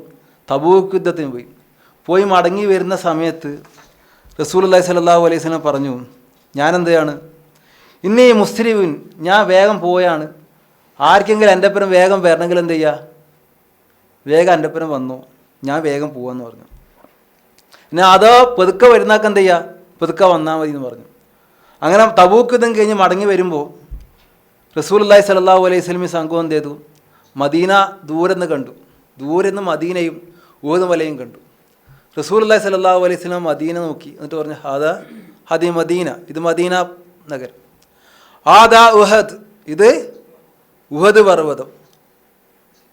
തബൂക്ക് യുദ്ധത്തിന് പോയി മടങ്ങി വരുന്ന സമയത്ത് റസൂലുള്ളാഹി സ്വല്ലല്ലാഹു അലൈഹി വസല്ലം പറഞ്ഞു, ഞാനെന്താണ് ഇന്നീ മുസ്ലിമിൻ, ഞാൻ വേഗം പോയാണ്, ആർക്കെങ്കിലും എൻ്റെ ഒപ്പം വേഗം വരണമെങ്കിൽ എന്ത് ചെയ്യുക, വേഗം എൻ്റെ ഒപ്പം വന്നു, ഞാൻ വേഗം പോവാന്ന് പറഞ്ഞു. പിന്നെ അതോ പെതുക്കെ വരുന്നാൾക്ക് എന്ത് ചെയ്യുക, പെതുക്കെ വന്നാൽ മതി എന്ന് പറഞ്ഞു. അങ്ങനെ തബൂക്ക് യുദ്ധം കഴിഞ്ഞ് മടങ്ങി വരുമ്പോൾ റസൂലുള്ളാഹി സ്വല്ലല്ലാഹു അലൈഹി വസല്ലം സംഘം എന്ത് ചെയ്തു? മദീന ദൂരെ നിന്ന് കണ്ടു. ദൂരെ നിന്ന് മദീനയും ഉഹദ് മലയും കണ്ടു. റസൂലുള്ളാഹി സ്വല്ലല്ലാഹു അലൈഹി വസല്ലം മദീന നോക്കി, എന്നിട്ട് പറഞ്ഞു, ഹദി മദീന, ഇത് മദീന നഗരം. ആദാ ഉഹദ്, ഇത് ഉഹദ് പർവ്വതം.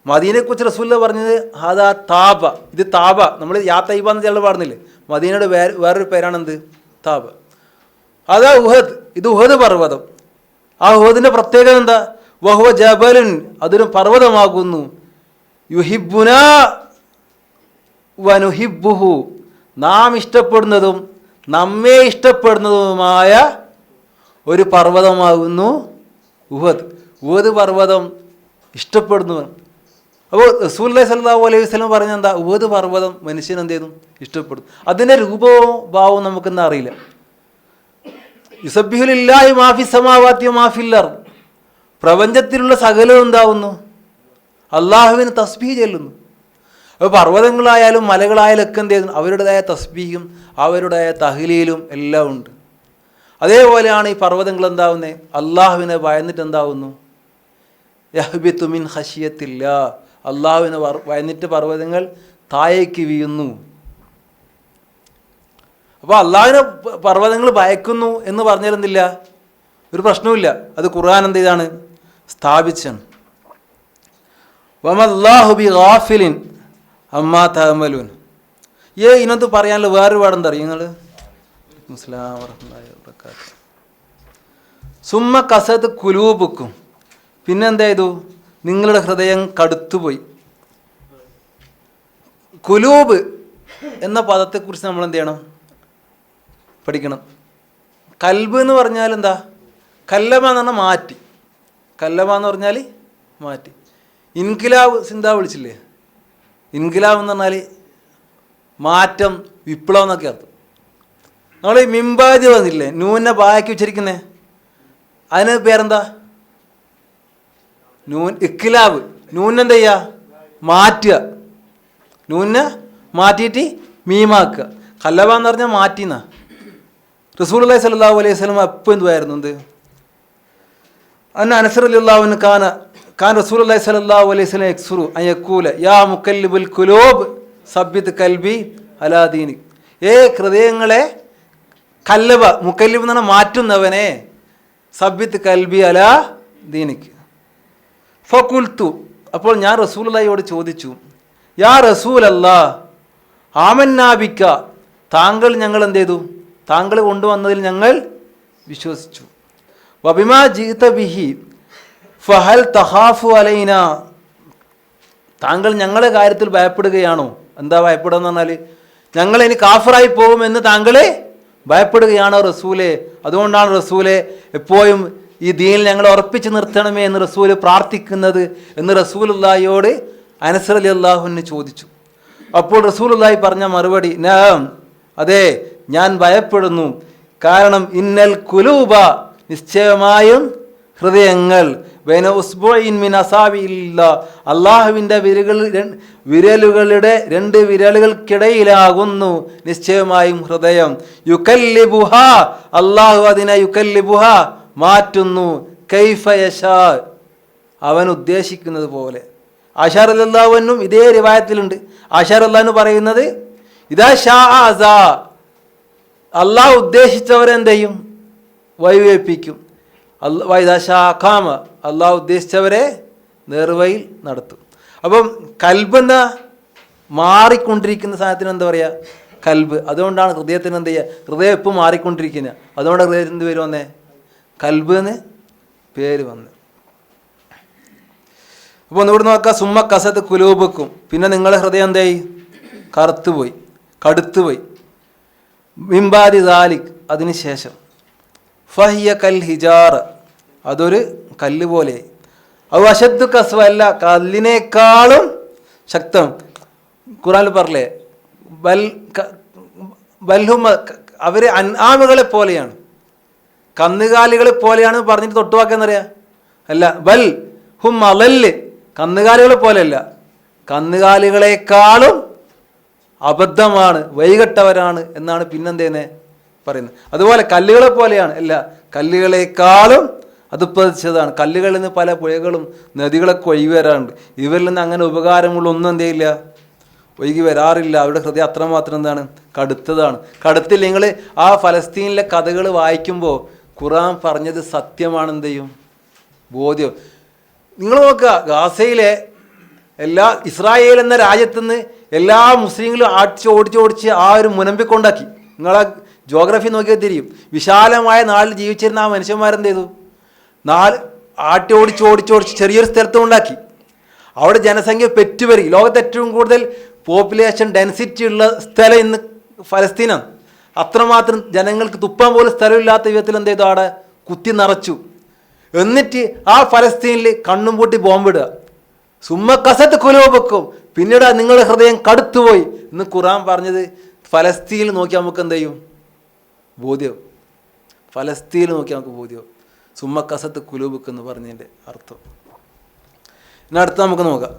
മദീനയെക്കുറിച്ച് റസൂലുള്ളാഹി പറഞ്ഞത് ഹാദാ താബ, ഇത് താബ. നമ്മൾ യാ തൈബ എന്ന് ചിലർ പറഞ്ഞില്ലേ, മദീനയുടെ വേറൊരു പേരാണെന്ത്? താബ. അതാ ഉഹദ്, ഇത് ഉഹദ് പർവ്വതം. ആ ഉഹദിൻ്റെ പ്രത്യേകത എന്താ? വഹുവ ജബലുൻ, അതൊരു പർവ്വതമാകുന്നു. യുഹിബ്ബുനാ വനുഹിബ്ബുഹു, നാം ഇഷ്ടപ്പെടുന്നതും നമ്മെ ഇഷ്ടപ്പെടുന്നതുമായ ഒരു പർവ്വതമാകുന്നു ഉഹദ്. ഉഹദ് പർവ്വതം ഇഷ്ടപ്പെടുന്നു. അപ്പോൾ റസൂലുള്ളാഹി സ്വല്ലല്ലാഹു അലൈഹി വസല്ലം പറഞ്ഞ എന്താ? ഉഹദ് പർവ്വതം മനുഷ്യൻ എന്ത് ചെയ്യുന്നു? ഇഷ്ടപ്പെടുന്നു. അതിൻ്റെ രൂപവും ഭാവവും നമുക്കെന്താ അറിയില്ല. യുസബ്ബിഹു ലില്ലാഹി മാഫി സമാവാതി മാഫിൽ അർദ്, പ്രപഞ്ചത്തിലുള്ള സകലവും എന്താവുന്നു? അള്ളാഹുവിന് തസ്ബീഹ് ചെല്ലുന്നു. അപ്പോൾ പർവ്വതങ്ങളായാലും മലകളായാലും ഒക്കെ എന്ത് ചെയ്യുന്നു? അവരുടേതായ തസ്ബീഹും അവരുടേതായ തഹ്ലീലും എല്ലാം ഉണ്ട്. അതേപോലെയാണ് ഈ പർവ്വതങ്ങൾ എന്താവുന്നത്? അള്ളാഹുവിനെ ഭയന്നിട്ട് എന്താവുന്നു? യഹ്ബിതു മിൻ ഖശിയത്തില്ലാ, അള്ളാഹുവിനെ ഭയന്നിട്ട് പർവ്വതങ്ങൾ താഴേക്ക് വീഴുന്നു. അപ്പോൾ അള്ളാഹുവിനെ പർവ്വതങ്ങൾ ഭയക്കുന്നു എന്ന് പറഞ്ഞിരുന്നില്ല, ഒരു പ്രശ്നവുമില്ല. അത് ഖുർആൻ എന്ത് ചെയ്താണ്? സ്ഥാപിച്ചാണ്. വമല്ലാഹു ബി ഗാഫിലിൻ അമ്മാ തഅമലൂൻ. ഇതിനകത്ത് പറയാനുള്ള വേറൊരു പാടെന്താ അറിയും നിങ്ങൾ? മുസ്ലാം വറഹ്മത്തുള്ളാഹി വബറകാതുഹു. സുമ്മ കസത് കുലൂബുക്കും, പിന്നെന്താ ചെയ്തു? നിങ്ങളുടെ ഹൃദയം കടുത്തുപോയി. കുലൂബ് എന്ന പദത്തെക്കുറിച്ച് നമ്മൾ എന്ത് ചെയ്യണം? പഠിക്കണം. കൽബ് എന്ന് പറഞ്ഞാൽ എന്താ? കല്ലമ എന്ന് പറഞ്ഞാൽ മാറ്റി. കല്ലമ എന്ന് പറഞ്ഞാൽ മാറ്റി. ഇൻകിലാബ് ചിന്ത വിളിച്ചില്ലേ? ഇൻകിലാബ് എന്ന് പറഞ്ഞാൽ മാറ്റം, വിപ്ലവം എന്നൊക്കെ അർത്ഥം. നമ്മൾ ഈ മിംബാദി വന്നില്ലേ, നൂനെ ബാക്കി വെച്ചിരിക്കുന്നേ, അതിന് പേരെന്താ? നൂൻ ഇഖ്ലാബ്. നൂനെന്താ ചെയ്യുക? മാറ്റുക. നൂനെ മാറ്റിയിട്ട് മീമാക്കുക. കല്ലബ എന്ന് പറഞ്ഞാൽ മാറ്റിന്നാ. റസൂലുള്ളാഹി സ്വല്ലല്ലാഹു അലൈഹി വസല്ലം എപ്പോൾ എന്തുവായിരുന്നു? എന്ത് അനസ് റളിയല്ലാഹു അൻഹു കാൻ റസൂലുള്ളാഹി സ്വല്ലല്ലാഹു അലൈഹി വസല്ലം യക്സുറു അൻ യഖൂല യാ മുകല്ലിബുൽ ഖുലൂബ് സബ്ബിത് കൽബി അലാ ദീനിക്. ഹൃദയങ്ങളെ കല്ലബ, മുക്കല്ലിബ് എന്ന് പറഞ്ഞാൽ മാറ്റുന്നവനെ, സബ്ബിത് കൽബി അലാ ദീനിക്. ഫഖുൽതു, അപ്പോൾ ഞാൻ റസൂലുള്ളാഹിയോട് ചോദിച്ചു, യാ റസൂലല്ലാഹ് ആമന്നാ ബിക, താങ്കൾ ഞങ്ങൾ എന്ത് ചെയ്തു? താങ്കൾ കൊണ്ടുവന്നതിൽ ഞങ്ങൾ വിശ്വസിച്ചു. വബിമാ ജീത ബിഹി ഫഹൽ തഖാഫു അലൈന, താങ്കൾ ഞങ്ങളുടെ കാര്യത്തിൽ ഭയപ്പെടുകയാണോ? എന്താ ഭയപ്പെടുക എന്ന് പറഞ്ഞാൽ ഞങ്ങൾ ഇനി കാഫറായി പോകുമെന്ന് താങ്കൾ ഭയപ്പെടുകയാണോ റസൂലെ? അതുകൊണ്ടാണ് റസൂലെ എപ്പോഴും ഈ ദീനിൽ ഞങ്ങളെ ഉറപ്പിച്ച് നിർത്തണമേ എന്ന് റസൂല് പ്രാർത്ഥിക്കുന്നത് എന്ന് റസൂലുള്ളാഹിയോട് അനസ് റളിയല്ലാഹു അൻഹു ചോദിച്ചു. അപ്പോൾ റസൂലുള്ളാഹി പറഞ്ഞ മറുപടി, നഅം, അതെ, ഞാൻ ഭയപ്പെടുന്നു. കാരണം ഇന്നൽ കുലൂബ, നിശ്ചയമായും ഹൃദയങ്ങൾ, ബൈന ഉസ്ബുഇൻ മിൻ അസാബിഇല്ലാ, അല്ലാഹുവിൻ്റെ വിരലുകളുടെ രണ്ട് വിരലുകൾക്കിടയിലാകുന്നു നിശ്ചയമായും ഹൃദയം. യുകല്ലിബുഹ, അല്ലാഹു അതിനെ യുകല്ലിബുഹ മാറ്റുന്നു, കൈഫ യശാ, അവൻ ഉദ്ദേശിക്കുന്നത് പോലെ. ആയിഷ റളിയല്ലാഹു അൻഹും ഇതേ റിവായത്തിലുണ്ട്. ആയിഷ റളിയല്ലാഹു അൻഹു പറയുന്നത്, ഇദാ ഷാ അസാ, അല്ലാഹു ഉദ്ദേശിച്ചവരെന്ത് ചെയ്യും? വഴിവെപ്പിക്കും. ഇദാ ഷാ ഖാമ, അല്ലാഹു ഉദ്ദേശിച്ചവരെ നേർവഴിയിൽ നടത്തും. അപ്പം കൽബ് എന്താ? മാറിക്കൊണ്ടിരിക്കുന്ന സാധനത്തിന് എന്താ പറയുക? കൽബ്. അതുകൊണ്ടാണ് ഹൃദയത്തിന് എന്ത് ചെയ്യുക? ഹൃദയം എപ്പോൾ മാറിക്കൊണ്ടിരിക്കുന്നത്. അതുകൊണ്ട് ഹൃദയത്തിന് എന്ത് പേര് വന്നേ? കൽബ് എന്ന് പേര് വന്ന്. അപ്പോൾ ഒന്നുകൂടി നോക്കാം. സുമ്മ കസത്ത് കുലൂബക്കും, പിന്നെ നിങ്ങളുടെ ഹൃദയം എന്തായി? കറുത്തുപോയി. കടുത്തുപോയി. മിംബാദി ദാലിക്, അതിനുശേഷം ഫഹിയ കൽ ഹിജാർ, അതൊരു കല്ല് പോലെയായി. അത് അശദ്ദു കസ്വ, അല്ല കല്ലിനേക്കാളും ശക്തം. ഖുർആനിൽ പറഞ്ഞേ ബൽഹും, അവർ അൻആമുകളെ പോലെയാണ്, കന്നുകാലികളെ പോലെയാണ് പറഞ്ഞിട്ട് തൊട്ടുവാക്കെന്നറിയാം. അല്ല, ബൽ ഹും അലല്ല്, കന്നുകാലികളെ പോലെയല്ല, കന്നുകാലികളെക്കാളും അബദ്ധമാണ്, വൈകെട്ടവരാണ് എന്നാണ് പിന്നെന്തേനെ പറയുന്നത്. അതുപോലെ കല്ലുകളെ പോലെയാണ്, അല്ല കല്ലുകളെക്കാളും അതുപ്പതിച്ചതാണ്. കല്ലുകളിൽ നിന്ന് പല പുഴകളും നദികളൊക്കെ ഒഴുകി വരാറുണ്ട്. ഇവരിൽ നിന്ന് അങ്ങനെ ഉപകാരമുള്ള ഒന്നും എന്തെയില്ല, ഒഴുകി വരാറില്ല. അവരുടെ ഹൃദയം അത്രമാത്രം എന്താണ്, കടുത്തതാണ്. കടുത്തിൽ നിങ്ങൾ ആ ഫലസ്തീനിലെ കഥകൾ വായിക്കുമ്പോൾ ഖുർആൻ പറഞ്ഞത് സത്യമാണ്, എന്ത് ചെയ്യും, ബോധ്യം. നിങ്ങൾ നോക്കുക, ഗാസയിലെ എല്ലാ ഇസ്രായേൽ എന്ന രാജ്യത്തുനിന്ന് എല്ലാ മുസ്ലിങ്ങളും ഓടിച്ച് ആ ഒരു മുനമ്പിക്കൊണ്ടാക്കി. നിങ്ങളെ ജോഗ്രഫി നോക്കിയാൽ തിരിയും. വിശാലമായ നാട്ടിൽ ജീവിച്ചിരുന്ന ആ മനുഷ്യന്മാരെന്ത് ചെയ്തു, ഓടിച്ച് ചെറിയൊരു സ്ഥലത്ത് ഉണ്ടാക്കി. അവിടെ ജനസംഖ്യ പെറ്റുപെരുകി. ലോകത്ത് ഏറ്റവും കൂടുതൽ പോപ്പുലേഷൻ ഡെൻസിറ്റി ഉള്ള സ്ഥലം ഇന്ന് ഫലസ്തീനാണ്. അത്രമാത്രം ജനങ്ങൾക്ക് തുപ്പാൻ പോലും സ്ഥലമില്ലാത്ത വിധത്തിൽ എന്ത് ചെയ്തു, അവിടെ കുത്തി നിറച്ചു. എന്നിട്ട് ആ ഫലസ്തീനിൽ കണ്ണും പൂട്ടി ബോംബിടുക. സുമ്മ കസത്ത് കുലോപക്കും, പിന്നീട് നിങ്ങളുടെ ഹൃദയം കടുത്തുപോയി എന്ന് ഖുർആൻ പറഞ്ഞത് ഫലസ്തീനിൽ നോക്കി നമുക്ക് എന്ത് ചെയ്യും, ബോധ്യം. ഫലസ്തീനിൽ നോക്കി നമുക്ക് ബോധ്യം. സുമ്മ കസത്ത് കുലൂബുക്ക് എന്ന് പറഞ്ഞതിൻ്റെ അർത്ഥം. ഇനി അടുത്ത് നമുക്ക് നോക്കാം.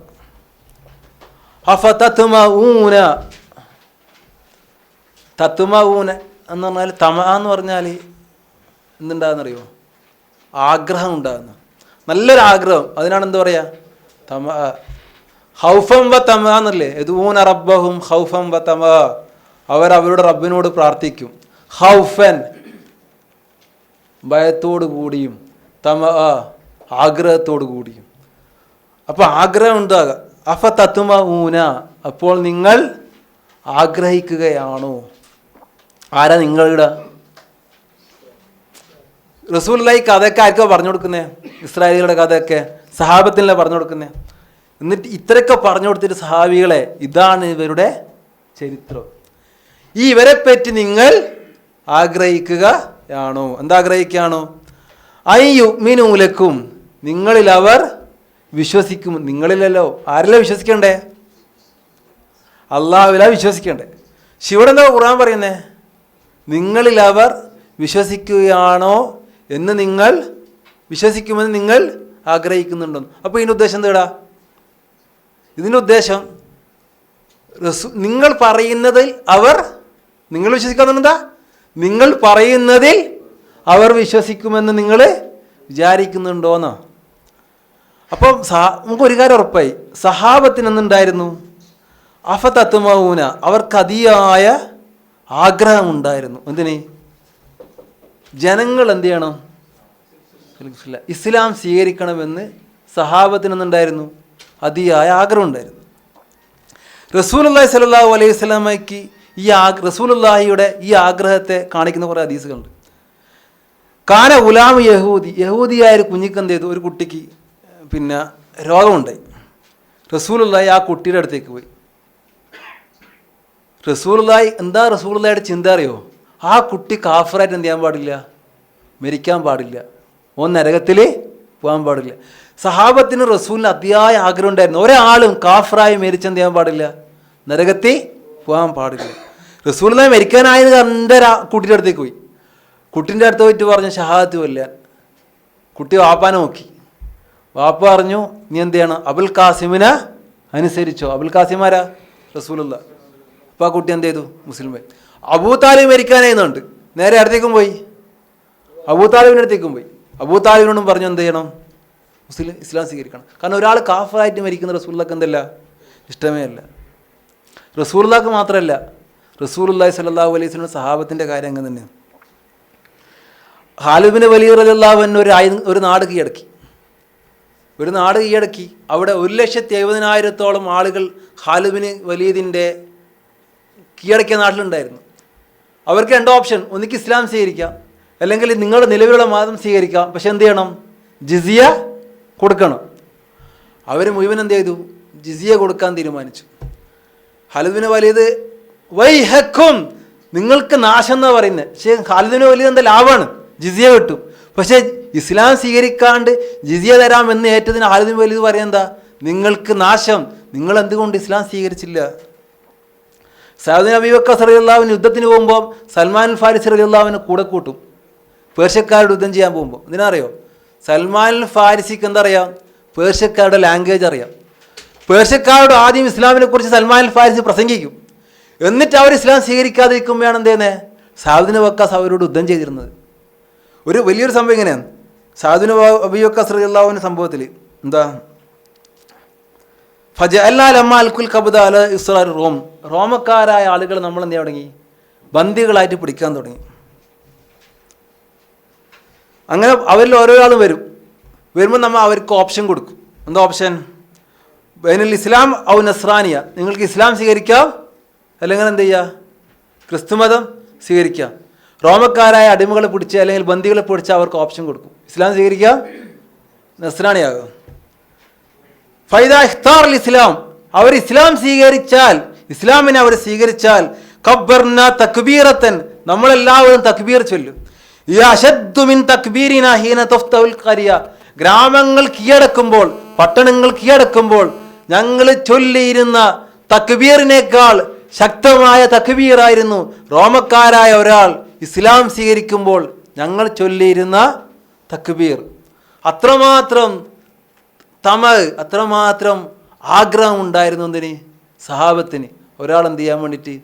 തത്മഊന എന്ന് പറഞ്ഞാൽ തമ എന്ന് പറഞ്ഞാൽ എന്തുണ്ടാകുന്നറിയോ, ആഗ്രഹം ഉണ്ടാകുന്ന, നല്ലൊരു ആഗ്രഹം. അതിനാണ് എന്താ പറയുക, തമ. ഹൗഫം വ തമ എന്നല്ലേ, യദൂന റബ്ബഹും ഹൗഫം വ തമ, അവരുടെ റബ്ബിനോട് പ്രാർത്ഥിക്കും. ഹൗഫൻ, ഭയത്തോടു കൂടിയും, തമ ആഗ്രഹത്തോടു കൂടിയും. അപ്പോൾ ആഗ്രഹം ഉണ്ടാകുക. തത്മഊന, അപ്പോൾ നിങ്ങൾ ആഗ്രഹിക്കുകയാണോ? ആരാ നിങ്ങളുടെ? റസൂലുള്ളാഹി കഥയൊക്കെ ആർക്കാ പറഞ്ഞു കൊടുക്കുന്നത്? ഇസ്രായേലികളുടെ കഥയൊക്കെ സഹാബത്തിനല്ലേ പറഞ്ഞു കൊടുക്കുന്നത്. എന്നിട്ട് ഇത്രയൊക്കെ പറഞ്ഞു കൊടുത്തിട്ട് സഹാബികളെ, ഇതാണ് ഇവരുടെ ചരിത്രം. ഈ ഇവരെ പറ്റി നിങ്ങൾ ആഗ്രഹിക്കുകയാണോ? എന്താഗ്രഹിക്കുകയാണോ? യുഅ്മിനൂലക്കും, നിങ്ങളിൽ അവർ വിശ്വസിക്കും. നിങ്ങളിലല്ലോ, ആരല്ല വിശ്വസിക്കണ്ടേ? അള്ളാഹുവിലാ വിശ്വസിക്കണ്ടേ. ഇവിടെ എന്താ ഖുർആൻ പറയുന്നേ? നിങ്ങളിൽ അവർ വിശ്വസിക്കുകയാണോ എന്ന് നിങ്ങൾ വിശ്വസിക്കുമെന്ന് നിങ്ങൾ ആഗ്രഹിക്കുന്നുണ്ടോ? അപ്പോൾ ഇതിൻ്റെ ഉദ്ദേശം എന്താ? ഇതിൻ്റെ ഉദ്ദേശം നിങ്ങൾ പറയുന്നതിൽ അവർ, നിങ്ങൾ വിശ്വസിക്കാന്നുണ്ടാ, നിങ്ങൾ പറയുന്നതിൽ അവർ വിശ്വസിക്കുമെന്ന് നിങ്ങൾ വിചാരിക്കുന്നുണ്ടോന്നോ? അപ്പം നമുക്കൊരു കാര്യം ഉറപ്പായി, സഹാബത്തിനെന്നുണ്ടായിരുന്നു, തത്മഊന, അവർക്ക് അതിയായ ആഗ്രഹമുണ്ടായിരുന്നു. എന്തിന്? ജനങ്ങൾ എന്ത് ചെയ്യണം, ഇസ്ലാം സ്വീകരിക്കണമെന്ന് സഹാബത്തിനെന്നുണ്ടായിരുന്നു, അതിയായ ആഗ്രഹം ഉണ്ടായിരുന്നു. റസൂലുള്ളാഹി സ്വല്ലല്ലാഹു അലൈഹി വസല്ലമയ്ക്ക് റസൂലുള്ളാഹിയുടെ ഈ ആഗ്രഹത്തെ കാണിക്കുന്ന കുറേ ഹദീസുകളുണ്ട്. കാന ഗുലാം യഹൂദിയായ ഒരു കുഞ്ഞിക്ക് എന്ത് ചെയ്തു, ഒരു കുട്ടിക്ക് പിന്നെ രോഗമുണ്ടായി. റസൂലുള്ളാഹി ആ കുട്ടിയുടെ അടുത്തേക്ക് പോയി. റസൂലുള്ളാഹിയുടെ ചിന്ത അറിയോ? ആ കുട്ടി കാഫറായിട്ട് എന്ത് ചെയ്യാൻ പാടില്ല, മരിക്കാൻ പാടില്ല, ഓൻ നരകത്തിൽ പോകാൻ പാടില്ല. സഹാബത്തിന് റസൂലിന് അതിയായ ആഗ്രഹം ഉണ്ടായിരുന്നു, ഒരാളും കാഫറായി മരിച്ചെന്ത് ചെയ്യാൻ പാടില്ല, നരകത്തിൽ പോകാൻ പാടില്ല. റസൂലുള്ളാഹി മരിക്കാനായത് കണ്ട കുട്ടിയുടെ അടുത്തേക്ക് പോയി. കുട്ടീൻ്റെ അടുത്ത് പോയിട്ട് പറഞ്ഞു ഷഹാദത്ത് കൊല്ലാൻ. കുട്ടി വാപ്പാനെ നോക്കി. വാപ്പ പറഞ്ഞു നീ എന്ത് ചെയ്യണം, അബുൽ ഖാസിമിനെ അനുസരിച്ചോ. അബുൽ ഖാസിമാരാ? റസൂലുള്ളാഹി. അപ്പോൾ ആ കുട്ടി എന്ത് ചെയ്തു, മുസ്ലിമായി. അബൂ താലിബ് മരിക്കാനായിരുന്നുണ്ട്, നേരെ അടുത്തേക്കും പോയി, അബൂ താലിബിൻ്റെ അടുത്തേക്കും പോയി. അബൂ താലിബിനോടും പറഞ്ഞു എന്ത് ചെയ്യണം, ഇസ്ലാം സ്വീകരിക്കണം. കാരണം ഒരാൾ കാഫറായിട്ട് മരിക്കുന്ന റസൂലുള്ളാഹിക്ക് എന്തല്ല, ഇഷ്ടമേ അല്ല. റസൂലുള്ളാഹിക്ക് മാത്രമല്ല, റസൂലുള്ളാഹി സ്വല്ലല്ലാഹു അലൈഹി വസല്ലം സഹാബത്തിൻ്റെ കാര്യം അങ്ങനെ തന്നെയാണ്. ഖാലിദ് ബിൻ വലീദ് റളിയല്ലാഹു അൻഹു ഒരു നാട് കീഴടക്കി. അവിടെ 1,70,000 ആളുകൾ ഖാലിദ് ബിൻ വലീദിൻ്റെ കീഴടക്കിയ നാട്ടിലുണ്ടായിരുന്നു. അവർക്ക് 2 ഓപ്ഷൻ, ഒന്നിക്ക് ഇസ്ലാം സ്വീകരിക്കാം, അല്ലെങ്കിൽ നിങ്ങളുടെ നിലവിലുള്ള മതം സ്വീകരിക്കാം. പക്ഷെ എന്ത് ചെയ്യണം, ജിസിയ കൊടുക്കണം. അവർ മുഴുവൻ എന്ത് ചെയ്തു, ജിസിയ കൊടുക്കാൻ തീരുമാനിച്ചു. ഖാലിദ് ബിൻ വലീദ് വൈഹക്കും, നിങ്ങൾക്ക് നാശം എന്നാ പറയുന്നത്. പക്ഷേ ഖാലിദിന് വലിയ എന്താ ലാഭമാണ്, ജിസിയ കിട്ടും. പക്ഷേ ഇസ്ലാം സ്വീകരിക്കാണ്ട് ജിസിയ തരാമെന്ന് ഏറ്റതിന് ഖാലിദിന് വലിയത് പറയാൻ എന്താ, നിങ്ങൾക്ക് നാശം, നിങ്ങൾ എന്തുകൊണ്ട് ഇസ്ലാം സ്വീകരിച്ചില്ല? സഅദ് അബീ വഖാസ് റളിയല്ലാഹു യുദ്ധത്തിന് പോകുമ്പോൾ സൽമാൻ ഫാരിസി റളിയല്ലാഹുവിനെ കൂടെ കൂട്ടും പേർഷ്യക്കാരോട് യുദ്ധം ചെയ്യാൻ പോകുമ്പോൾ. എന്തിനറിയോ? സൽമാൻ ഫാരിസിക്ക് എന്താ അറിയാം? പേർഷ്യക്കാരുടെ ലാംഗ്വേജ് അറിയാം. പേർഷ്യക്കാരോട് ആദ്യം ഇസ്ലാമിനെ കുറിച്ച് സൽമാൻ ഫാരിസി പ്രസംഗിക്കും. എന്നിട്ട് അവർ ഇസ്ലാം സ്വീകരിക്കാതിരിക്കുമ്പോഴാണ് എന്ത് ചെയ്യുന്നത്? സഅദ് വഖാസ് അവരോട് യുദ്ധം ചെയ്തിരുന്നത്. ഒരു വലിയൊരു സംഭവം ഇങ്ങനെയാണ്. സഅദ് അബീ വഖാസ് റളിയല്ലാഹുവിൻ്റെ സംഭവത്തിൽ എന്താ, ഫജഅൽനാ ലമ്മാ അൽകുൽ ഖബ്ദ അല ഇസ്റാർ റോം, റോമക്കാരായ ആളുകൾ നമ്മൾ എന്ത് ചെയ്യാൻ തുടങ്ങി? ബന്ദികളായിട്ട് പിടിക്കാൻ തുടങ്ങി. അങ്ങനെ അവരിൽ ഓരോ ആളും വരുമ്പോൾ നമ്മൾ അവർക്ക് ഓപ്ഷൻ കൊടുക്കും. എന്താ ഓപ്ഷൻ? ബൈനുൽ ഇസ്ലാം ഔ നസ്രാനിയ, നിങ്ങൾക്ക് ഇസ്ലാം സ്വീകരിക്കാം അല്ലെങ്കിൽ എന്ത് ചെയ്യുക, ക്രിസ്തുമതം സ്വീകരിക്കാം. റോമക്കാരായ അടിമകളെ പിടിച്ച് അല്ലെങ്കിൽ ബന്ദികളെ പിടിച്ച് അവർക്ക് ഓപ്ഷൻ കൊടുക്കും, ഇസ്ലാം സ്വീകരിക്കാം, നസ്രാനിയാകാം. ഫൈദ ഇഖ്താർ ഇസ്ലാം, അവർ ഇസ്ലാം സ്വീകരിച്ചാൽ, ഇസ്ലാമിനെ അവർ സ്വീകരിച്ചാൽ, കബ്ബർന തക്ബീറത്തൻ, നമ്മളെല്ലാവരും തക്ബീർ ചൊല്ലും. യശദ്ദു മിൻ തക്ബീരിന ഹീന തുഫ്തഉൽ ഖറിയ, ഗ്രാമങ്ങൾ കീഴടക്കുമ്പോൾ, പട്ടണങ്ങൾ കീഴടക്കുമ്പോൾ ഞങ്ങൾ ചൊല്ലിയിരുന്ന തക്ബീറിനേക്കാൾ ശക്തമായ തക്ബീറായിരുന്നു റോമക്കാരായ ഒരാൾ ഇസ്ലാം സ്വീകരിക്കുമ്പോൾ ഞങ്ങൾ ചൊല്ലിയിരുന്ന തക്ബീർ. അത്രമാത്രം അത്രമാത്രം ആഗ്രഹം ഉണ്ടായിരുന്നു എന്തിന്? സഹാബത്തിന് ഒരാൾ എന്ത് ചെയ്യാൻ വേണ്ടിയിട്ട്?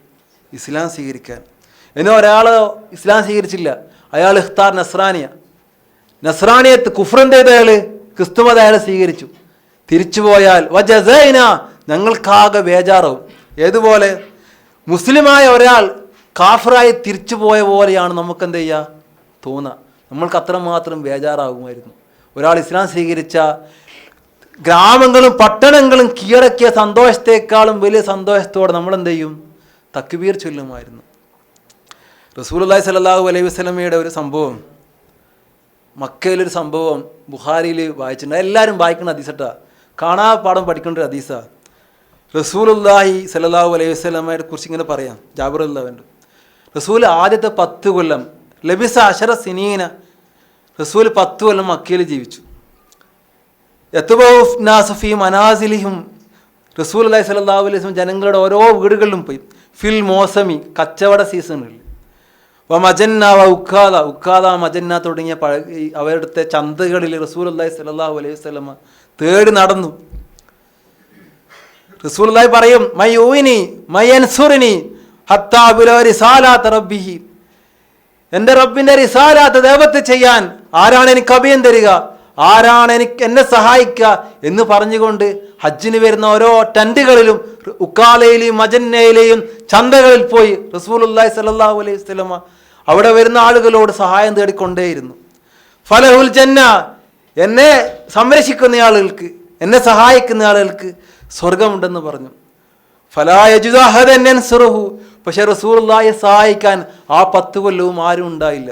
ഇസ്ലാം സ്വീകരിക്കാൻ. ഇനി ഒരാൾ ഇസ്ലാം സ്വീകരിച്ചില്ല, അയാൾ ഇഖ്താർ നസ്രാനിയ, നസ്രാനിയത്ത് കുഫ്റിൻ്റെ അയാൾ ക്രിസ്തുമത അയാൾ സ്വീകരിച്ചു. തിരിച്ചു പോയാൽ വജസൈന, ഞങ്ങൾക്കാകെ ബേജാറാവും. ഏതുപോലെ? മുസ്ലിമായ ഒരാൾ കാഫറായി തിരിച്ചു പോയ പോലെയാണ് നമുക്ക് എന്ത് ചെയ്യുക തോന്നുക. നമ്മൾക്ക് അത്രമാത്രം ബേജാറാകുമായിരുന്നു. ഒരാൾ ഇസ്ലാം സ്വീകരിച്ച ഗ്രാമങ്ങളും പട്ടണങ്ങളും കീഴടക്കിയ സന്തോഷത്തെക്കാളും വലിയ സന്തോഷത്തോടെ നമ്മൾ എന്ത് ചെയ്യും? തക്ബീർ ചൊല്ലുമായിരുന്നു. റസൂലുള്ളാഹി സ്വല്ലല്ലാഹു അലൈഹി വസല്ലമയുടെ ഒരു സംഭവം, മക്കയിലൊരു സംഭവം ബുഖാരിയിൽ വായിച്ചിട്ടുണ്ട്. എല്ലാവരും വായിക്കുന്ന ഹദീസാ, കാണാ പാഠം പഠിക്കേണ്ട ഒരു ഹദീസാ. റസൂലുള്ളാഹി സ്വല്ലല്ലാഹു അലൈഹി വസല്ലമയെ കുറിച്ച് ഇങ്ങനെ പറയാം. ജാബിർ റളിയല്ലാഹു, റസൂൽ ആദ്യത്തെ 10 കൊല്ലം ലബിസ അശറ സിനീന, റസൂൽ 10 കൊല്ലം മക്കയിൽ ജീവിച്ചു. യത്ബഉ നാസ ഫീ മനാസിലിഹിം, റസൂലുള്ളാഹി സ്വല്ലല്ലാഹു അലൈഹി വസല്ലം ജനങ്ങളുടെ ഓരോ വീടുകളിലും പോയി. ഫിൽ മോസമി, കച്ചവട സീസണിൽ. വ മജന്ന വ ഉക്കാദ, ഉക്കാദ മജന്ന തുടങ്ങിയ അവരുടെ ചന്തകളിൽ റസൂലുള്ളാഹി സ്വല്ലല്ലാഹു അലൈഹി വസല്ലം തേടി നടന്നു. റസൂലുള്ളാഹി പറയും, മയ്യൂനി മയൻസുറിനി ഹത്താ ബില റിസാലാത്ത് റബ്ബിഹി, എൻ്റെ റബ്ബിൻ്റെ റിസാലാത്ത് ദഅവത്ത് ചെയ്യാൻ ആരാണ് എനിക്ക് അഭയം തരിക, ആരാണ് എന്നെ സഹായിക്കുക എന്ന് പറഞ്ഞുകൊണ്ട് ഹജ്ജിന് വരുന്ന ഓരോ ടെൻറ്റുകളിലും ഉക്കാലയിലെയും മജന്നയിലെയും ചന്തകളിൽ പോയി റസൂലുള്ളാഹി സ്വല്ലല്ലാഹു അലൈഹി വസല്ലം അവിടെ വരുന്ന ആളുകളോട് സഹായം തേടിക്കൊണ്ടേയിരുന്നു. ഫലഹുൽ ജന്ന, എന്നെ സംരക്ഷിക്കുന്ന ആളുകൾക്ക്, എന്നെ സഹായിക്കുന്ന ആളുകൾക്ക് സ്വർഗമുണ്ടെന്ന് പറഞ്ഞു. ഫലാ യജിദു അഹദൻ യൻസുറുഹു, പക്ഷേ റസൂലുള്ളാഹിയെ സഹായിക്കാൻ ആ 10 കൊല്ലവും ആരും ഉണ്ടായില്ല.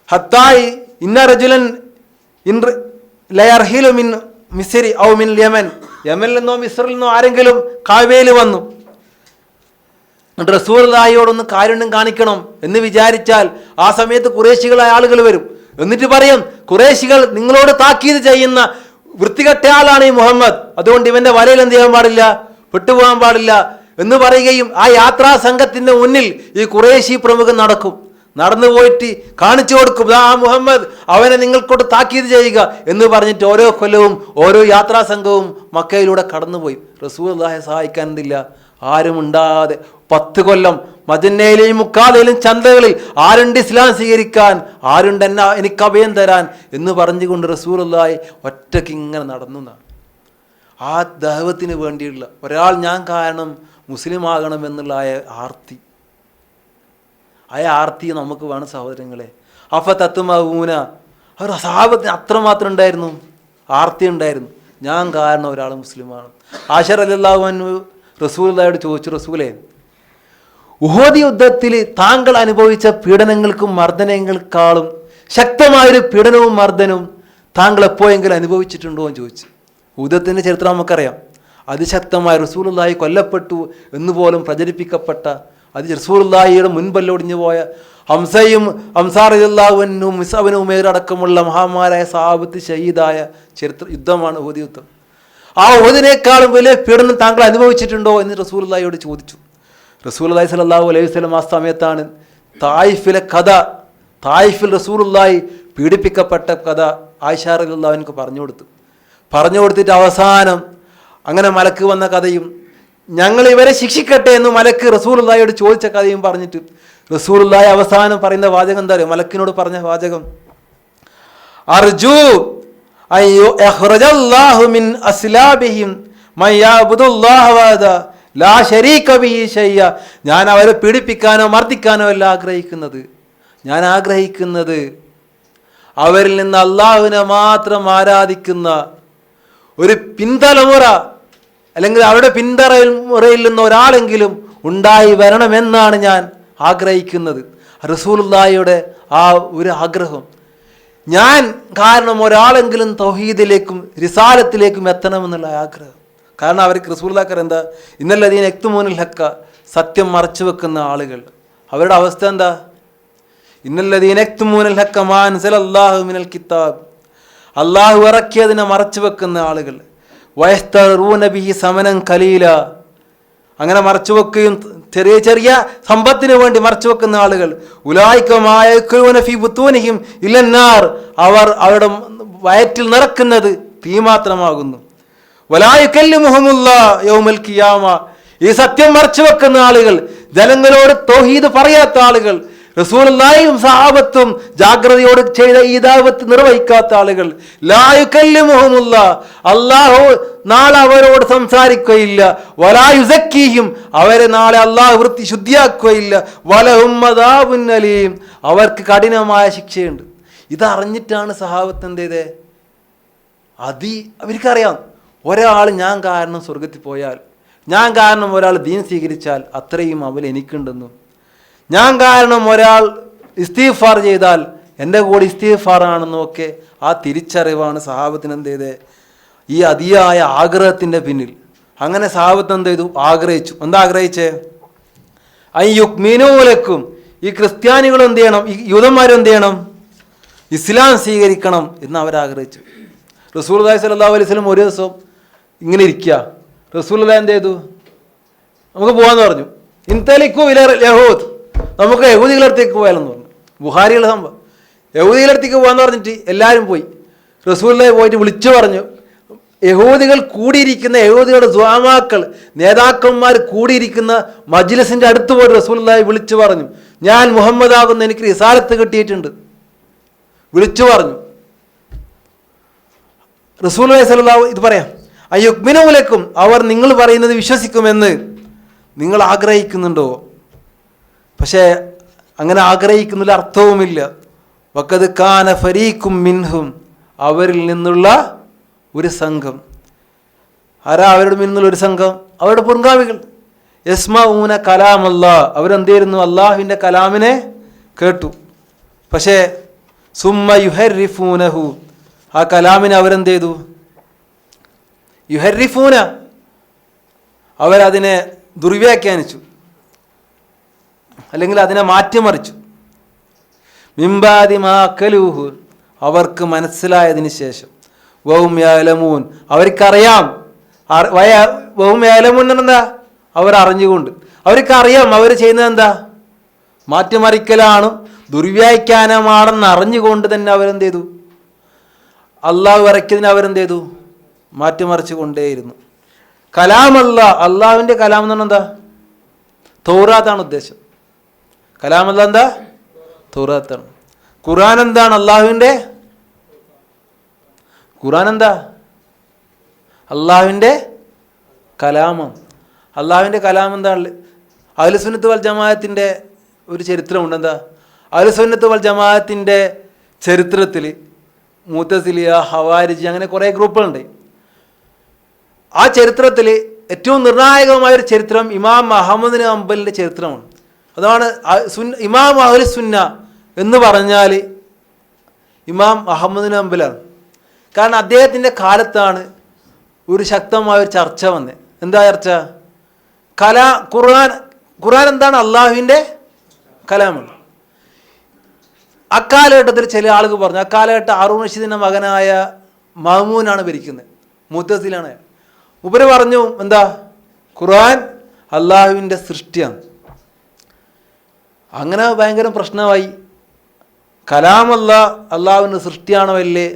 ഹത്തായി ഇന്ന റജുലൻ ലയർഹിലു മിൻ മിസ്രി ഔ മിൻ യമൻ, യമനിൽ നിന്നോ മിസ്രിൽ നിന്നോ ആരെങ്കിലും കാബയിൽ വന്നു റസൂലുള്ളാഹിയോടൊന്ന് കാരുണ്യം കാണിക്കണം എന്ന് വിചാരിച്ചാൽ ആ സമയത്ത് ഖുറൈശികളായ ആളുകൾ വരും. എന്നിട്ട് പറയും, ഖുറൈശികൾ നിങ്ങളോട് താക്കീത് ചെയ്യുന്ന വൃത്തികെട്ട ആളാണ് ഈ മുഹമ്മദ്, അതുകൊണ്ട് ഇവന്റെ വലയിൽ എന്ത് ചെയ്യാൻ പാടില്ല, പെട്ടുപോകാൻ പാടില്ല എന്ന് പറയുകയും ആ യാത്രാ സംഘത്തിന്റെ മുന്നിൽ ഈ ഖുറൈശി പ്രമുഖൻ നടന്നു പോയിട്ട് കാണിച്ചു കൊടുക്കും, ആ മുഹമ്മദ് അവനെ നിങ്ങൾക്കോട്ട് താക്കീത് ചെയ്യുക എന്ന് പറഞ്ഞിട്ട് ഓരോ കൊല്ലവും ഓരോ യാത്രാ സംഘവും മക്കയിലൂടെ കടന്നുപോയി. റസൂലുള്ളാഹിയെ സഹായിക്കാൻ എന്തില്ല, ആരും ഉണ്ടാതെ 10 കൊല്ലം മദീനയിലെയും മുക്കാലയിലും ചന്തകളിൽ ആരുണ്ട് ഇസ്ലാം സ്വീകരിക്കാൻ, ആരുണ്ട് എനിക്ക് അഭയം തരാൻ എന്ന് പറഞ്ഞുകൊണ്ട് റസൂലുള്ളാഹി ഒറ്റയ്ക്ക് ഇങ്ങനെ നടന്നു. ആ ദഅവത്തിന് വേണ്ടിയുള്ള ഒരാൾ ഞാൻ കാരണം മുസ്ലിം ആകണം എന്നുള്ള ആർത്തി, ആ ആർത്തി നമുക്ക് വേണം സഹോദരങ്ങളെ. അഫ തത്മഊന, അവർ സഹാബത്തിന് അത്രമാത്രം ഉണ്ടായിരുന്നു, ആർത്തി ഉണ്ടായിരുന്നു, ഞാൻ കാരണം ഒരാൾ മുസ്ലിമാണ്. ആയിഷ റളിയല്ലാഹു അൻഹു റസൂലുള്ളാഹിയോട് ചോദിച്ചു, റസൂലേ, ഉഹദ് യുദ്ധത്തിൽ താങ്കൾ അനുഭവിച്ച പീഡനങ്ങൾക്കും മർദ്ദനങ്ങൾക്കാളും ശക്തമായൊരു പീഡനവും മർദ്ദനവും താങ്കൾ എപ്പോഴെങ്കിലും അനുഭവിച്ചിട്ടുണ്ടോ എന്ന് ചോദിച്ചു. യുദ്ധത്തിൻ്റെ ചരിത്രം നമുക്കറിയാം. അതിശക്തമായ റസൂലുള്ളാഹി കൊല്ലപ്പെട്ടു എന്ന് പോലും പ്രചരിപ്പിക്കപ്പെട്ട അത് റസൂലുള്ളാഹിയുടെ മുൻപല്ലൊടിഞ്ഞു പോയ ഹംസ റളിയല്ലാഹു അൻഹു മുസ്അബ് ഉമൈർ അടക്കമുള്ള മഹാന്മാരായ സഹാബത്ത് ഷഹീദായ യുദ്ധമാണ് ഉഹദ് യുദ്ധം. ആ ഉഹദിനേക്കാളും വലിയ പീഡനം താങ്കൾ അനുഭവിച്ചിട്ടുണ്ടോ എന്ന് റസൂലുള്ളാഹിയോട് ചോദിച്ചു. റസൂലുള്ളാഹി സ്വല്ലല്ലാഹു അലൈഹി വസല്ലം ആ സമയത്താണ് തായിഫിലെ കഥ, തായിഫിൽ റസൂലുള്ളാഹി പീഡിപ്പിക്കപ്പെട്ട കഥ ആയിഷ റളിയല്ലാഹു അൻഹു പറഞ്ഞു കൊടുത്തിട്ട് അവസാനം അങ്ങനെ മലക്ക് വന്ന കഥയും ഞങ്ങൾ ഇവരെ ശിക്ഷിക്കട്ടെ എന്ന് മലക്ക് റസൂലുള്ളാഹിയോട് ചോദിച്ച കഥയും പറഞ്ഞിട്ട് റസൂലുള്ളാഹി അവസാനം പറയുന്ന വാചകം എന്താ അറിയോ? മലക്കിനോട് പറഞ്ഞ വാചകം, അർജു അയ്യോ ഇഖ്റജല്ലാഹു മിൻ അസ്ലാബിഹിം മൻ യഅബുദുല്ലാഹ വഹദ ലാ ശരീക ബിഹി ഷൈഅ. ഞാൻ അവരെ പീഡിപ്പിക്കാനോ മർദ്ദിക്കാനോ അല്ല ആഗ്രഹിക്കുന്നത്. ഞാൻ ആഗ്രഹിക്കുന്നത് അവരിൽ നിന്ന് അള്ളാഹുവിനെ മാത്രം ആരാധിക്കുന്ന ഒരു പിൻതലമുറ, അല്ലെങ്കിൽ അവരുടെ പിൻതലമുറയിൽ നിന്ന് ഒരാളെങ്കിലും ഉണ്ടായി വരണമെന്നാണ് ഞാൻ ആഗ്രഹിക്കുന്നത്. റസൂലുള്ളാഹിയുടെ ആ ഒരു ആഗ്രഹം, ഞാൻ കാരണം ഒരാളെങ്കിലും തൗഹീദിലേക്കും റിസാലത്തിലേക്കും എത്തണമെന്നുള്ള ആഗ്രഹം. കാരണം അവർക്ക് റസൂലുള്ളാഹിക്ക് എന്താ, ഇന്നല്ലദീന യക്തുമൂനൽ ഹഖ, സത്യം മറച്ചു വെക്കുന്ന ആളുകൾ, അവരുടെ അവസ്ഥ എന്താ? ഇന്നല്ലദീന യക്തുമൂനൽ ഹഖ മാ അൻസലല്ലാഹു മിനൽ കിതാബ്, അള്ളാഹു ഇറക്കിയതിനെ മറച്ചു വെക്കുന്ന ആളുകൾ. വയസ്തറൂന ബിഹി സമനൻ ഖലീല, അങ്ങനെ മറച്ചു വെക്കുകയും ചെറിയ ചെറിയ സമ്പത്തിന് വേണ്ടി മറച്ചു വെക്കുന്ന ആളുകൾ. ഉലായിക മാ യഅ്കുലൂന ഫീ ബുത്തൂനിഹിം ഇലന്നാർ, അവർ അവരുടെ വയറ്റിൽ നിറക്കുന്നത് തീ മാത്രമാകുന്നു. വലാ യുകല്ലിമുഹുമുല്ലാഹ് യൗമൽ ഖിയാമ, ഈ സത്യം മറച്ചു വെക്കുന്ന ആളുകൾ, ജനങ്ങളോട് തൗഹീദ് പറയാത്ത ആളുകൾ, റസൂലുള്ളാഹിയും സഹാബത്തും ജാഗ്രതയോട് ചെയ്ത ഈ ദഅവത്ത് നിർവഹിക്കാത്ത ആളുകൾ, ലാ യുകല്ലിമുഹുമുല്ലാഹ്, അല്ലാഹു നാളെ അവരോട് സംസാരിക്കുകയില്ല. വലാ യുസക്കീഹിം, അവരെ നാളെ അല്ലാഹു ശുദ്ധിയാക്കുകയില്ല. വലഹും അദാബുൻ അലീം, അവർക്ക് കഠിനമായ ശിക്ഷയുണ്ട്. ഇതറിഞ്ഞിട്ടാണ് സഹാബത്ത് എന്ത് ചെയ്തേ? അവർക്കറിയാം, ഒരാൾ ഞാൻ കാരണം സ്വർഗത്തിൽ പോയാൽ, ഞാൻ കാരണം ഒരാൾ ദീൻ സ്വീകരിച്ചാൽ അത്രയും അവൽ എനിക്കുണ്ടെന്നും, ഞാൻ കാരണം ഒരാൾ ഇസ്തിഗ്ഫാർ ചെയ്താൽ എൻ്റെ കൂടെ ഇസ്തിഗ്ഫാറാണെന്നും ഒക്കെ ആ തിരിച്ചറിവാണ് സഹാബത്തിന് എന്ത് ചെയ്തേ? ഈ അതിയായ ആഗ്രഹത്തിൻ്റെ പിന്നിൽ. അങ്ങനെ സഹാബത്ത് എന്ത് ചെയ്തു? ആഗ്രഹിച്ചു. എന്താ ആഗ്രഹിച്ചേ? അയ്യുക്മിനൂലക്കും, ഈ ക്രിസ്ത്യാനികൾ എന്ത് ചെയ്യണം, ഈ യൂതന്മാരും എന്ത് ചെയ്യണം? ഇസ്ലാം സ്വീകരിക്കണം എന്ന് അവരാഗ്രഹിച്ചു. റസൂലുള്ളാഹി സ്വല്ലല്ലാഹു അലൈഹി വസല്ലം ഒരു ദിവസം ഇങ്ങനെ ഇരിക്കുക. റസൂലുള്ളാഹി എന്ത് ചെയ്തു? നമുക്ക് പോകാമെന്ന് പറഞ്ഞു. ഇൻതലിക്കു ഇല യഹൂദ്, നമുക്ക് യഹൂദികളടുത്തേക്ക് പോയാലെന്ന് പറഞ്ഞു. ബുഖാരിയുള്ള സംഭവം. യഹൂദികളടുത്തേക്ക് പോകാമെന്ന് പറഞ്ഞിട്ട് എല്ലാവരും പോയി. റസൂലുള്ളാഹി പോയിട്ട് വിളിച്ചു പറഞ്ഞു. യഹൂദികൾ കൂടിയിരിക്കുന്ന, യഹൂദികളുടെ സ്വാമാക്കൾ, നേതാക്കന്മാർ കൂടിയിരിക്കുന്ന മജ്ലിസിൻ്റെ അടുത്ത് പോയി റസൂലുള്ളാഹി വിളിച്ചു പറഞ്ഞു, ഞാൻ മുഹമ്മദ് ആകുന്ന എനിക്ക് റിസാലത്ത് കിട്ടിയിട്ടുണ്ട്. വിളിച്ചു പറഞ്ഞു. റസൂലുള്ളാഹി സ്വല്ലല്ലാഹു ഇത് പറയാം, അയ്യുക്മിനൂലക്കും, അവർ നിങ്ങൾ പറയുന്നത് വിശ്വസിക്കുമെന്ന് നിങ്ങൾ ആഗ്രഹിക്കുന്നുണ്ടോ? പക്ഷേ അങ്ങനെ ആഗ്രഹിക്കുന്നതിൽ അർത്ഥവുമില്ല. വഖദ് കാന ഫരീഖും മിൻഹും, അവരിൽ നിന്നുള്ള ഒരു സംഘം. ആരാ അവരുടെ നിന്നുള്ള ഒരു സംഘം? അവരുടെ പുറങ്കാവികൾ. യസ്മഊന കലാമല്ലാഹ്, അവരെന്തായിരുന്നു? അള്ളാഹുവിൻ്റെ കലാമിനെ കേട്ടു. പക്ഷേ സുമ്മ യുഹർരിഫൂനഹു, ആ കലാമിനെ അവരെന്ത് ചെയ്തു? യുഹർരിഫൂന, അവരതിനെ ദുർവ്യാഖ്യാനിച്ചു, അല്ലെങ്കിൽ അതിനെ മാറ്റിമറിച്ചു. മിംബാദി മാ അക്കലൂഹു, അവർക്ക് മനസ്സിലായതിന് ശേഷം. വഹും യഅലമൂൻ, അവർക്കറിയാം. വഹും യഅലമൂൻ എന്താ? അവർ അറിഞ്ഞുകൊണ്ട്, അവർക്കറിയാം അവർ ചെയ്യുന്നത് എന്താ? മാറ്റിമറിക്കലാണ്, ദുർവ്യാഖ്യാനമാണെന്ന് അറിഞ്ഞുകൊണ്ട് തന്നെ അവരെന്ത് ചെയ്തു? അള്ളാഹു ഇറക്കിയതിന് അവരെന്ത് ചെയ്തു? മാറ്റിമറിച്ചു കൊണ്ടേയിരുന്നു. കലാമല്ല, അള്ളാഹുവിൻ്റെ കലാം എന്ന് പറഞ്ഞാൽ എന്താ? തൗറാത്താണ് ഉദ്ദേശം. കലാമല്ല എന്താ? തൗറാത്താണ്. ഖുർആൻ എന്താണ്? അള്ളാഹുവിൻ്റെ ഖുർആൻ എന്താ? അള്ളാഹുവിൻ്റെ കലാമം. അള്ളാഹുവിൻ്റെ കലാം എന്താണ്? അഹ്ലുസുന്നത്ത് വൽ ജമാഅത്തിൻ്റെ ഒരു ചരിത്രമുണ്ട്. എന്താ? അഹ്ലുസുന്നത്ത് വൽ ജമാഅത്തിൻ്റെ ചരിത്രത്തിൽ മുഅ്തസിലിയ, ഹവാരിജി, അങ്ങനെ കുറേ ഗ്രൂപ്പുകളുണ്ട്. ആ ചരിത്രത്തിൽ ഏറ്റവും നിർണായകമായൊരു ചരിത്രം ഇമാം അഹ്മദ് ബിൻ ഹംബലിൻ്റെ ചരിത്രമാണ്. അതാണ് ഇമാം അഹ്ലു സുന്ന എന്ന് പറഞ്ഞാൽ ഇമാം അഹ്മദ് ബിൻ ഹംബലാണ്. കാരണം അദ്ദേഹത്തിൻ്റെ കാലത്താണ് ഒരു ശക്തമായ ഒരു ചർച്ച വന്നേ. എന്താ ചർച്ച? ഖുർആൻ എന്താണ്? അള്ളാഹുവിൻ്റെ കലാമാണ്. അക്കാലഘട്ടത്തിൽ ചില ആളുകൾ പറഞ്ഞു, അക്കാലഘട്ടം ഹാറൂൻ റഷീദിൻ്റെ മകനായ മഅ്മൂനാണ് ഭരിക്കുന്നത്, മുഅ്തസിലാണ്. ഉപരി പറഞ്ഞു എന്താ? ഖുർആൻ അള്ളാഹുവിൻ്റെ സൃഷ്ടിയാണ്. അങ്ങനെ ഭയങ്കര പ്രശ്നമായി. കലാമല്ല അള്ളാഹുവിൻ്റെ സൃഷ്ടിയാണോ അല്ലേ?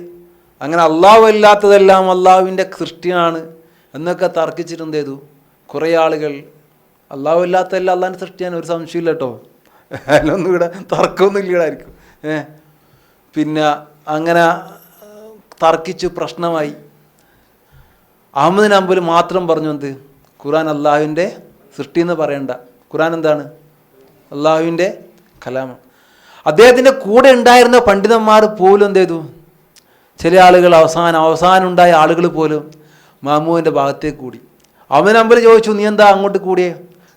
അങ്ങനെ അള്ളാഹു അല്ലാത്തതെല്ലാം അള്ളാഹുവിൻ്റെ സൃഷ്ടിയാണ് എന്നൊക്കെ തർക്കിച്ചിട്ട് എന്ത് ചെയ്തു? കുറേ ആളുകൾ അള്ളാഹു അല്ലാത്തതെല്ലാം അള്ളാഹിൻ്റെ സൃഷ്ടിയാണ്, ഒരു സംശയമില്ല കേട്ടോ, അതിലൊന്നും ഇവിടെ തർക്കമൊന്നും ഇല്ലടായിരിക്കും. പിന്നെ അങ്ങനെ തർക്കിച്ചു, പ്രശ്നമായി. അഹമ്മദ് നമ്പൽ മാത്രം പറഞ്ഞു എന്ത്? ഖുർആൻ അള്ളാഹുവിൻ്റെ സൃഷ്ടി എന്ന് പറയണ്ട, ഖുർആൻ എന്താണ്? അള്ളാഹുവിൻ്റെ കലാമാണ്. അദ്ദേഹത്തിൻ്റെ കൂടെ ഉണ്ടായിരുന്ന പണ്ഡിതന്മാർ പോലും എന്ത് ചെയ്തു? ചില ആളുകൾ അവസാനം ഉണ്ടായ ആളുകൾ പോലും മഅ്മൂൻ്റെ ഭാഗത്തേക്ക് കൂടി. അഹമ്മദ് നമ്പൽ ചോദിച്ചു, നീ എന്താ അങ്ങോട്ട് കൂടിയേ?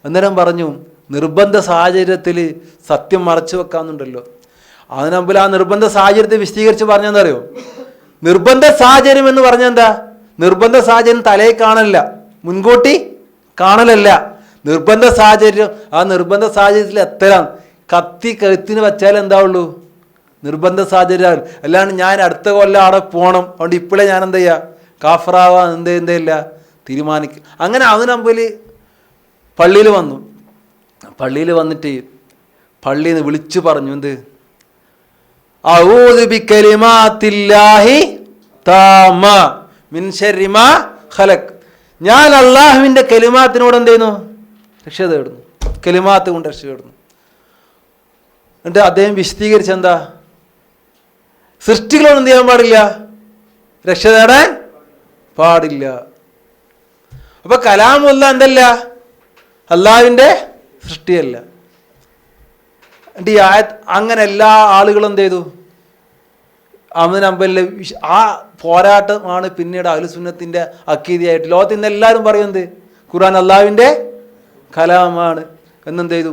അന്നേരം പറഞ്ഞു, നിർബന്ധ സാഹചര്യത്തിൽ സത്യം മറച്ചു വെക്കാമെന്നുണ്ടല്ലോ. അഹമ്മദ് നമ്പൽ ആ നിർബന്ധ സാഹചര്യത്തെ വിശദീകരിച്ച് പറഞ്ഞെന്താ അറിയോ? നിർബന്ധ സാഹചര്യം എന്ന് പറഞ്ഞാൽ എന്താ? നിർബന്ധ സാഹചര്യം തലയിൽ കാണല്ല, മുൻകൂട്ടി കാണലല്ല. നിർബന്ധ സാഹചര്യം, ആ നിർബന്ധ സാഹചര്യത്തിൽ എത്തരാം. കത്തി കഴുത്തിന് വെച്ചാൽ എന്താവുള്ളൂ? നിർബന്ധ സാഹചര്യം. അല്ലാണ്ട് ഞാൻ അടുത്ത കൊല്ലം അവിടെ പോകണം, അതുകൊണ്ട് ഇപ്പോഴേ ഞാൻ എന്താ ചെയ്യുക? കാഫറാവാൻ എന്തേയില്ല തീരുമാനിക്കും. അങ്ങനെ അവന് മുമ്പിൽ പള്ളിയിൽ വന്നു. പള്ളിയിൽ വന്നിട്ട് പള്ളിയിൽ നിന്ന് വിളിച്ചു പറഞ്ഞു എന്ത്? അഊദു ബികലിമാത്തില്ലാഹി താമ മിൻ ശർരി മാ ഖലഖ്. ഞാൻ അള്ളാഹുവിൻ്റെ കലിമാത്തിനോട് എന്ത് ചെയ്യുന്നു? രക്ഷ തേടുന്നു. കലിമാത്ത് കൊണ്ട് രക്ഷ തേടുന്നു. എന്നിട്ട് അദ്ദേഹം വിശദീകരിച്ചെന്താ? സൃഷ്ടികളോട് എന്ത് ചെയ്യാൻ പാടില്ല? രക്ഷ തേടാൻ പാടില്ല. അപ്പൊ കലാമുല്ല എന്തല്ല? അള്ളാഹുവിൻ്റെ സൃഷ്ടിയല്ല. എന്നിട്ട് ഈ ആയത്ത് അങ്ങനെ എല്ലാ ആളുകളും എന്ത് ചെയ്തു? അഹമ്മദ് നമ്പലിലെ ആ പോരാട്ടമാണ് പിന്നീട് അഹ്ലുസുന്നത്തിൻ്റെ അക്കീദയായിട്ട് ലോകത്തിൽ നിന്ന് എല്ലാവരും പറയുന്നത് ഖുർആൻ അള്ളാഹുവിൻ്റെ കലാമാണ് എന്നെന്ത് ചെയ്തു?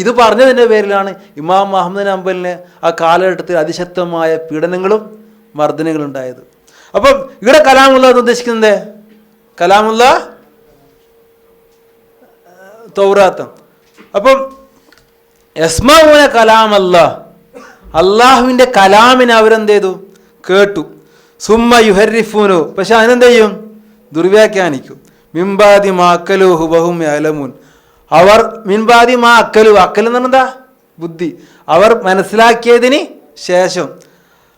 ഇത് പറഞ്ഞതിൻ്റെ പേരിലാണ് ഇമാം അഹമ്മദ് നമ്പലിന് ആ കാലഘട്ടത്തിൽ അതിശക്തമായ പീഡനങ്ങളും മർദ്ദനങ്ങളും ഉണ്ടായത്. അപ്പം ഇവിടെ കലാമുള്ള എന്ന് ഉദ്ദേശിക്കുന്നത് കലാമുള്ള തൗറാത്ത്. അപ്പം യസ്മഊന കലാമല്ല, അള്ളാഹുവിൻ്റെ കലാമിനെ അവരെന്ത് ചെയ്തു? കേട്ടു. സുമ്മ യുഹരിഫൂനു, പക്ഷെ അതിനെന്ത് ചെയ്യും? ദുർവ്യാഖ്യാനിക്കും. മിംബാദി മാ അക്കലൂഹു വഹും യഅലമൂൻ, അവർ മിൻബാദി മാ അക്കലു, അക്കൽ എന്ന് പറഞ്ഞാൽ ബുദ്ധി, അവർ മനസ്സിലാക്കിയതിന് ശേഷം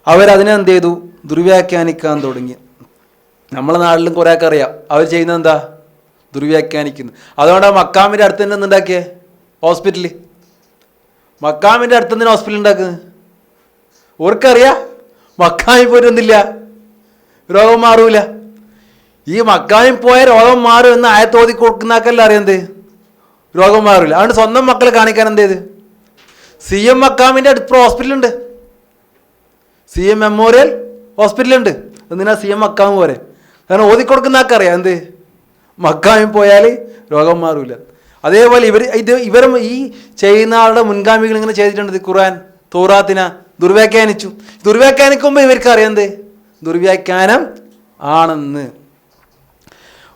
അവരതിനെന്ത് ചെയ്തു? ദുർവ്യാഖ്യാനിക്കാൻ തുടങ്ങി. നമ്മളെ നാട്ടിലും കുറേയൊക്കെ അറിയാം, അവർ ചെയ്യുന്നത് എന്താ? ദുർവ്യാഖ്യാനിക്കുന്നു. അതുകൊണ്ടാണ് മക്കാമിൻ്റെ അടുത്ത് തന്നെ എന്തുണ്ടാക്കിയേ? ഹോസ്പിറ്റലിൽ. മക്കാമിൻ്റെ അടുത്ത് തന്നെ ഹോസ്പിറ്റൽ ഉണ്ടാക്കുന്നത്. ഓർക്കറിയാം മക്കാമിൽ പോയിട്ട് എന്തില്ല? രോഗം മാറൂല. ഈ മക്കാമിൽ പോയ രോഗം മാറും എന്ന് ആയത്തോതി കൊടുക്കുന്നക്കല്ല അറിയുന്നത്, രോഗം മാറില്ല. അതുകൊണ്ട് സ്വന്തം മക്കളെ കാണിക്കാൻ എന്ത് ചെയ്ത്? CM മക്കാമിൻ്റെ അടുത്ത് ഹോസ്പിറ്റലുണ്ട്, CM മെമ്മോറിയൽ ഹോസ്പിറ്റലുണ്ട്. എന്തിനാ CM മക്കാമ് പോരെ? കാരണം ഓതിക്കൊടുക്കുന്നതൊക്കെ അറിയാം എന്ത്? മക്കാമിൽ പോയാൽ രോഗം മാറൂല. അതേപോലെ ഇവരും ഈ ചെയ്യുന്ന ആളുടെ മുൻഗാമികൾ ഇങ്ങനെ ചെയ്തിട്ടുണ്ട്. ഖുർആൻ തൗറാത്തിനെ ദുർവ്യാഖ്യാനിച്ചു. ദുർവ്യാഖ്യാനിക്കുമ്പോൾ ഇവർക്ക് അറിയാം എന്ത്? ദുർവ്യാഖ്യാനം ആണെന്ന്.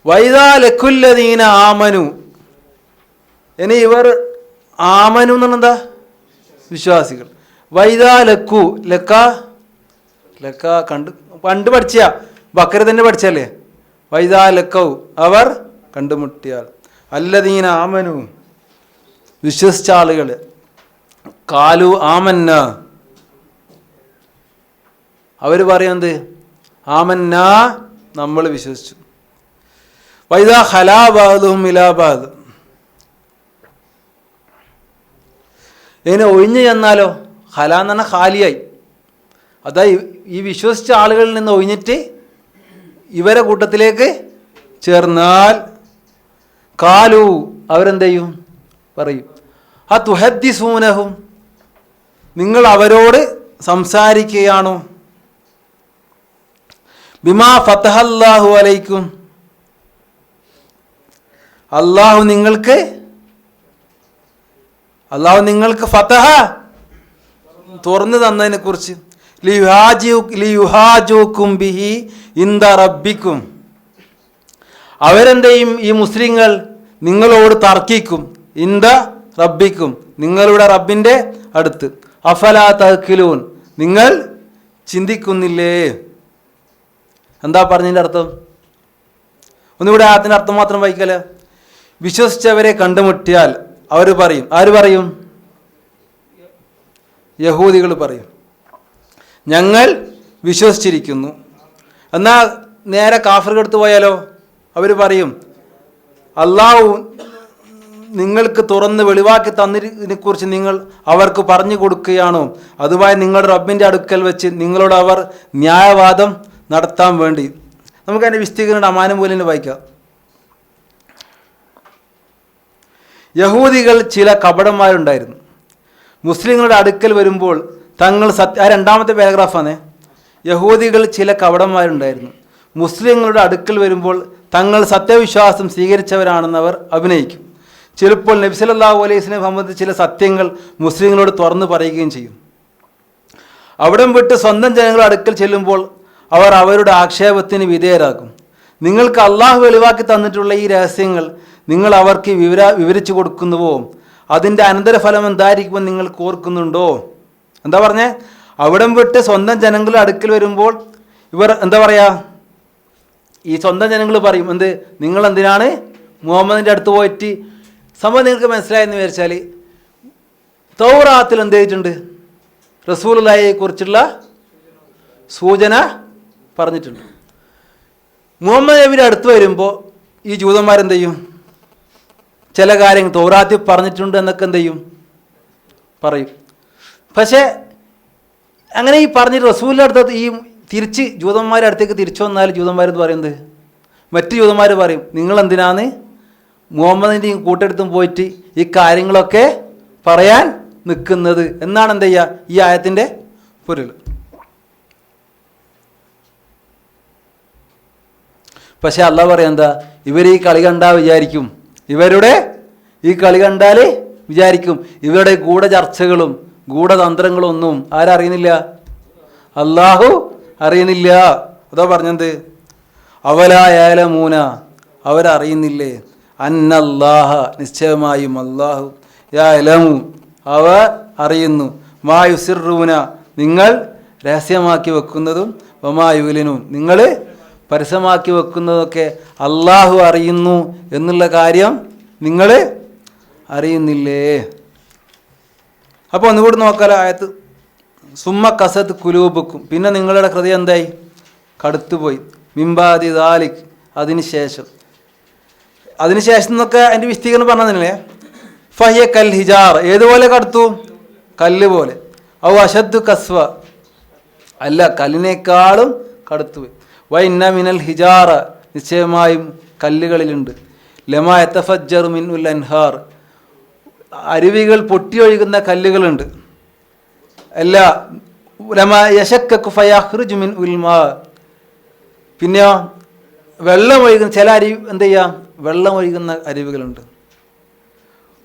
വൈദാ ലക്കുല്ലദീന ആമനു, ഇനി ഇവർ ആമനു എന്ന് പറഞ്ഞാൽ എന്താ? വിശ്വാസികൾ. വൈദാ ലക്കു, ലക്ക കണ്ട് പഠിച്ച ബക്കര തന്നെ പഠിച്ചല്ലേ? വൈദാ ലക്കൗ, അവർ കണ്ടുമുട്ടിയാൽ. അല്ലദീന ആമനു, വിശ്വസിച്ച ആളുകൾ. കാലു ആമന്ന, അവർ പറയുന്നത് ആമന്ന, നമ്മൾ വിശ്വസിച്ചു. വൈദാ ഖലാ ബഅദുഹും ഇലാ ബഅദ്, ഇങ്ങനെ ഒഴിഞ്ഞു ചെന്നാലോ? ഖല എന്ന് പറഞ്ഞാൽ ഖാലിയായി. അതായത് ഈ വിശ്വസിച്ച ആളുകളിൽ നിന്ന് ഒഴിഞ്ഞിട്ട് ഇവരെ കൂട്ടത്തിലേക്ക് ചേർന്നാൽ കാലു, അവരെന്ത് ചെയ്യും? പറയും ആ തുഹദ്ദിസൂനഹും, നിങ്ങൾ അവരോട് സംസാരിക്കുകയാണോ? ബിമാ ഫതഹല്ലാഹു അലൈക്കും, അള്ളാഹു നിങ്ങൾക്ക് ഫതഹ തുറന്നു തന്നതിനെ കുറിച്ച്. ലിയുഹാജൂക്കും ബിഹി ഇന്ദ റബ്ബിക്കും, അവരെന്ത് ചെയ്യും? ഈ മുസ്ലിങ്ങൾ നിങ്ങളോട് തർക്കിക്കും. ഇന്ദ റബ്ബിക്കും, നിങ്ങളുടെ റബ്ബിൻ്റെ അടുത്ത്. അഫലാ തഅഖിലൂൻ, നിങ്ങൾ ചിന്തിക്കുന്നില്ലേ? എന്താ പറഞ്ഞതിൻ്റെ അർത്ഥം? ഒന്നുകൂടെ ആയത്തിൻ്റെ അർത്ഥം മാത്രം വായിക്കല. വിശ്വസിച്ചവരെ കണ്ടുമുട്ടിയാൽ അവർ പറയും. ആര് പറയും? യഹൂദികൾ പറയും, ഞങ്ങൾ വിശ്വസിച്ചിരിക്കുന്നു. എന്നാൽ നേരെ കാഫിറുകളുടെ അടുത്ത് പോയാലോ? അവർ പറയും, അള്ളാഹു നിങ്ങൾക്ക് തുറന്ന് വെളിവാക്കി തന്നതിനെക്കുറിച്ച് നിങ്ങൾ അവർക്ക് പറഞ്ഞു കൊടുക്കുകയാണോ? അതുമായി നിങ്ങളുടെ റബ്ബിൻ്റെ അടുക്കൽ വെച്ച് നിങ്ങളോട് അവർ ന്യായവാദം നടത്താൻ വേണ്ടി. നമുക്ക് അതിൻ്റെ വിസ്തീകരണം അമാനം പോലെ വായിക്കാം. യഹൂദികൾ ചില കപടന്മാരുണ്ടായിരുന്നു. മുസ്ലിങ്ങളുടെ അടുക്കൽ വരുമ്പോൾ തങ്ങൾ ആ രണ്ടാമത്തെ പാരഗ്രാഫാണ്. യഹൂദികൾ ചില കപടന്മാരുണ്ടായിരുന്നു. മുസ്ലിങ്ങളുടെ അടുക്കൽ വരുമ്പോൾ തങ്ങൾ സത്യവിശ്വാസം സ്വീകരിച്ചവരാണെന്ന് അവർ അഭിനയിക്കും. ചിലപ്പോൾ നബി സല്ലല്ലാഹു അലൈഹി വസല്ലം സംബന്ധിച്ച് ചില സത്യങ്ങൾ മുസ്ലിങ്ങളോട് തുറന്നു പറയുകയും ചെയ്യും. അവിടം വിട്ട് സ്വന്തം ജനങ്ങളുടെ അടുക്കൽ ചെല്ലുമ്പോൾ അവർ അവരുടെ ആക്ഷേപത്തിന് വിധേയരാകും. നിങ്ങൾക്ക് അള്ളാഹു വെളിവാക്കി തന്നിട്ടുള്ള ഈ രഹസ്യങ്ങൾ നിങ്ങൾ അവർക്ക് വിവരിച്ചു കൊടുക്കുന്നുവോ? അതിൻ്റെ അനന്തരഫലം എന്തായിരിക്കുമെന്ന് നിങ്ങൾ ഓർക്കുന്നുണ്ടോ? എന്താ പറഞ്ഞേ? അവിടം വിട്ട് സ്വന്തം ജനങ്ങളുടെ അടുക്കൽ വരുമ്പോൾ ഇവർ എന്താ പറയുക? ഈ സ്വന്തം ജനങ്ങൾ പറയും, എന്ത്, നിങ്ങൾ എന്തിനാണ് മുഹമ്മദിൻ്റെ അടുത്ത് പോയിട്ട്? സംഭവം നിങ്ങൾക്ക് മനസ്സിലായെന്ന് വിചാരിച്ചാൽ തൗറാത്തിൽ എന്ത് ചെയ്തിട്ടുണ്ട്? റസൂലുള്ളാഹിയെ കുറിച്ചുള്ള സൂചന പറഞ്ഞിട്ടുണ്ട്. മുഹമ്മദ് നബിയുടെ അടുത്ത് വരുമ്പോൾ ഈ ജൂതന്മാരെന്ത് ചെയ്യും? ചില കാര്യങ്ങൾ തൗറാത്തിൽ പറഞ്ഞിട്ടുണ്ട് എന്നൊക്കെ എന്ത് ചെയ്യും? പറയും. പക്ഷേ അങ്ങനെ ഈ പറഞ്ഞിട്ട് റസൂലിൻ്റെ അടുത്ത് ഈ തിരിച്ച് ജൂതന്മാരുടെ അടുത്തേക്ക് തിരിച്ചു വന്നാൽ ജൂതന്മാരെന്ന് പറയുന്നത്, മറ്റു ജൂതന്മാർ പറയും, നിങ്ങളെന്തിനാണ് മുഹമ്മദിൻ്റെയും കൂട്ടെടുത്തും പോയിട്ട് ഈ കാര്യങ്ങളൊക്കെ പറയാൻ നിൽക്കുന്നത് എന്നാണ് എന്ത് ചെയ്യുക ഈ ആയത്തിൻ്റെ പൊരുൾ. പക്ഷെ അള്ളാഹ് പറയാം എന്താ? ഇവർ ഈ കളി കണ്ടാൽ വിചാരിക്കും, ഇവരുടെ ഈ കളി കണ്ടാൽ വിചാരിക്കും ഇവരുടെ ഗൂഢചർച്ചകളും ഗൂഢതന്ത്രങ്ങളും ഒന്നും ആരറിയുന്നില്ല? അള്ളാഹു അറിയുന്നില്ല. അതാ പറഞ്ഞത്, അവലായാലമൂന, അവരറിയുന്നില്ലേ? അന്നല്ലാഹ, നിശ്ചയമായും അള്ളാഹു, യഅലമു, അവ അറിയുന്നു, മാ യുസിറൂന, നിങ്ങൾ രഹസ്യമാക്കി വെക്കുന്നതും, വമാ യുലിനൂൻ, നിങ്ങൾ പരസ്യമാക്കി വെക്കുന്നതൊക്കെ അള്ളാഹു അറിയുന്നു എന്നുള്ള കാര്യം നിങ്ങൾ അറിയുന്നില്ലേ? അപ്പോൾ ഒന്നുകൂടി നോക്കാലോ ആയത്ത്. സുമ്മ കസത്ത് കുലൂബുക്കും, പിന്നെ നിങ്ങളുടെ ഹൃദയം എന്തായി? കടുത്തുപോയി. മിംബാദി ദാലിക്, അതിനുശേഷം എന്നൊക്കെ അതിൻ്റെ വിസ്തീകരണം പറഞ്ഞതില്ലേ. ഫഹിയ കൽ ഹിജാർ, ഏതുപോലെ കടുത്തു? കല്ല് പോലെ. ഔ അശദ്ദു കസ്വ, അല്ല കല്ലിനേക്കാളും കടുത്തുപോയി. വഇന്ന മിനൽ ഹിജാറ, നിശ്ചയമായും കല്ലുകളിലുണ്ട്. ലമാ യതഫജ്ജറു മിൻഹുൽ അൻഹാർ, അരുവികൾ പൊട്ടിയൊഴുകുന്ന കല്ലുകളുണ്ട്. അല്ല ലമാ യശക്കു ഫയഖ്റുജു മിൻഹുൽ മാ, പിന്നെയോ വെള്ളം ഒഴുകുന്ന ചില അരുവി എന്ത് ചെയ്യാം? വെള്ളം ഒഴുകുന്ന അരുവികളുണ്ട്.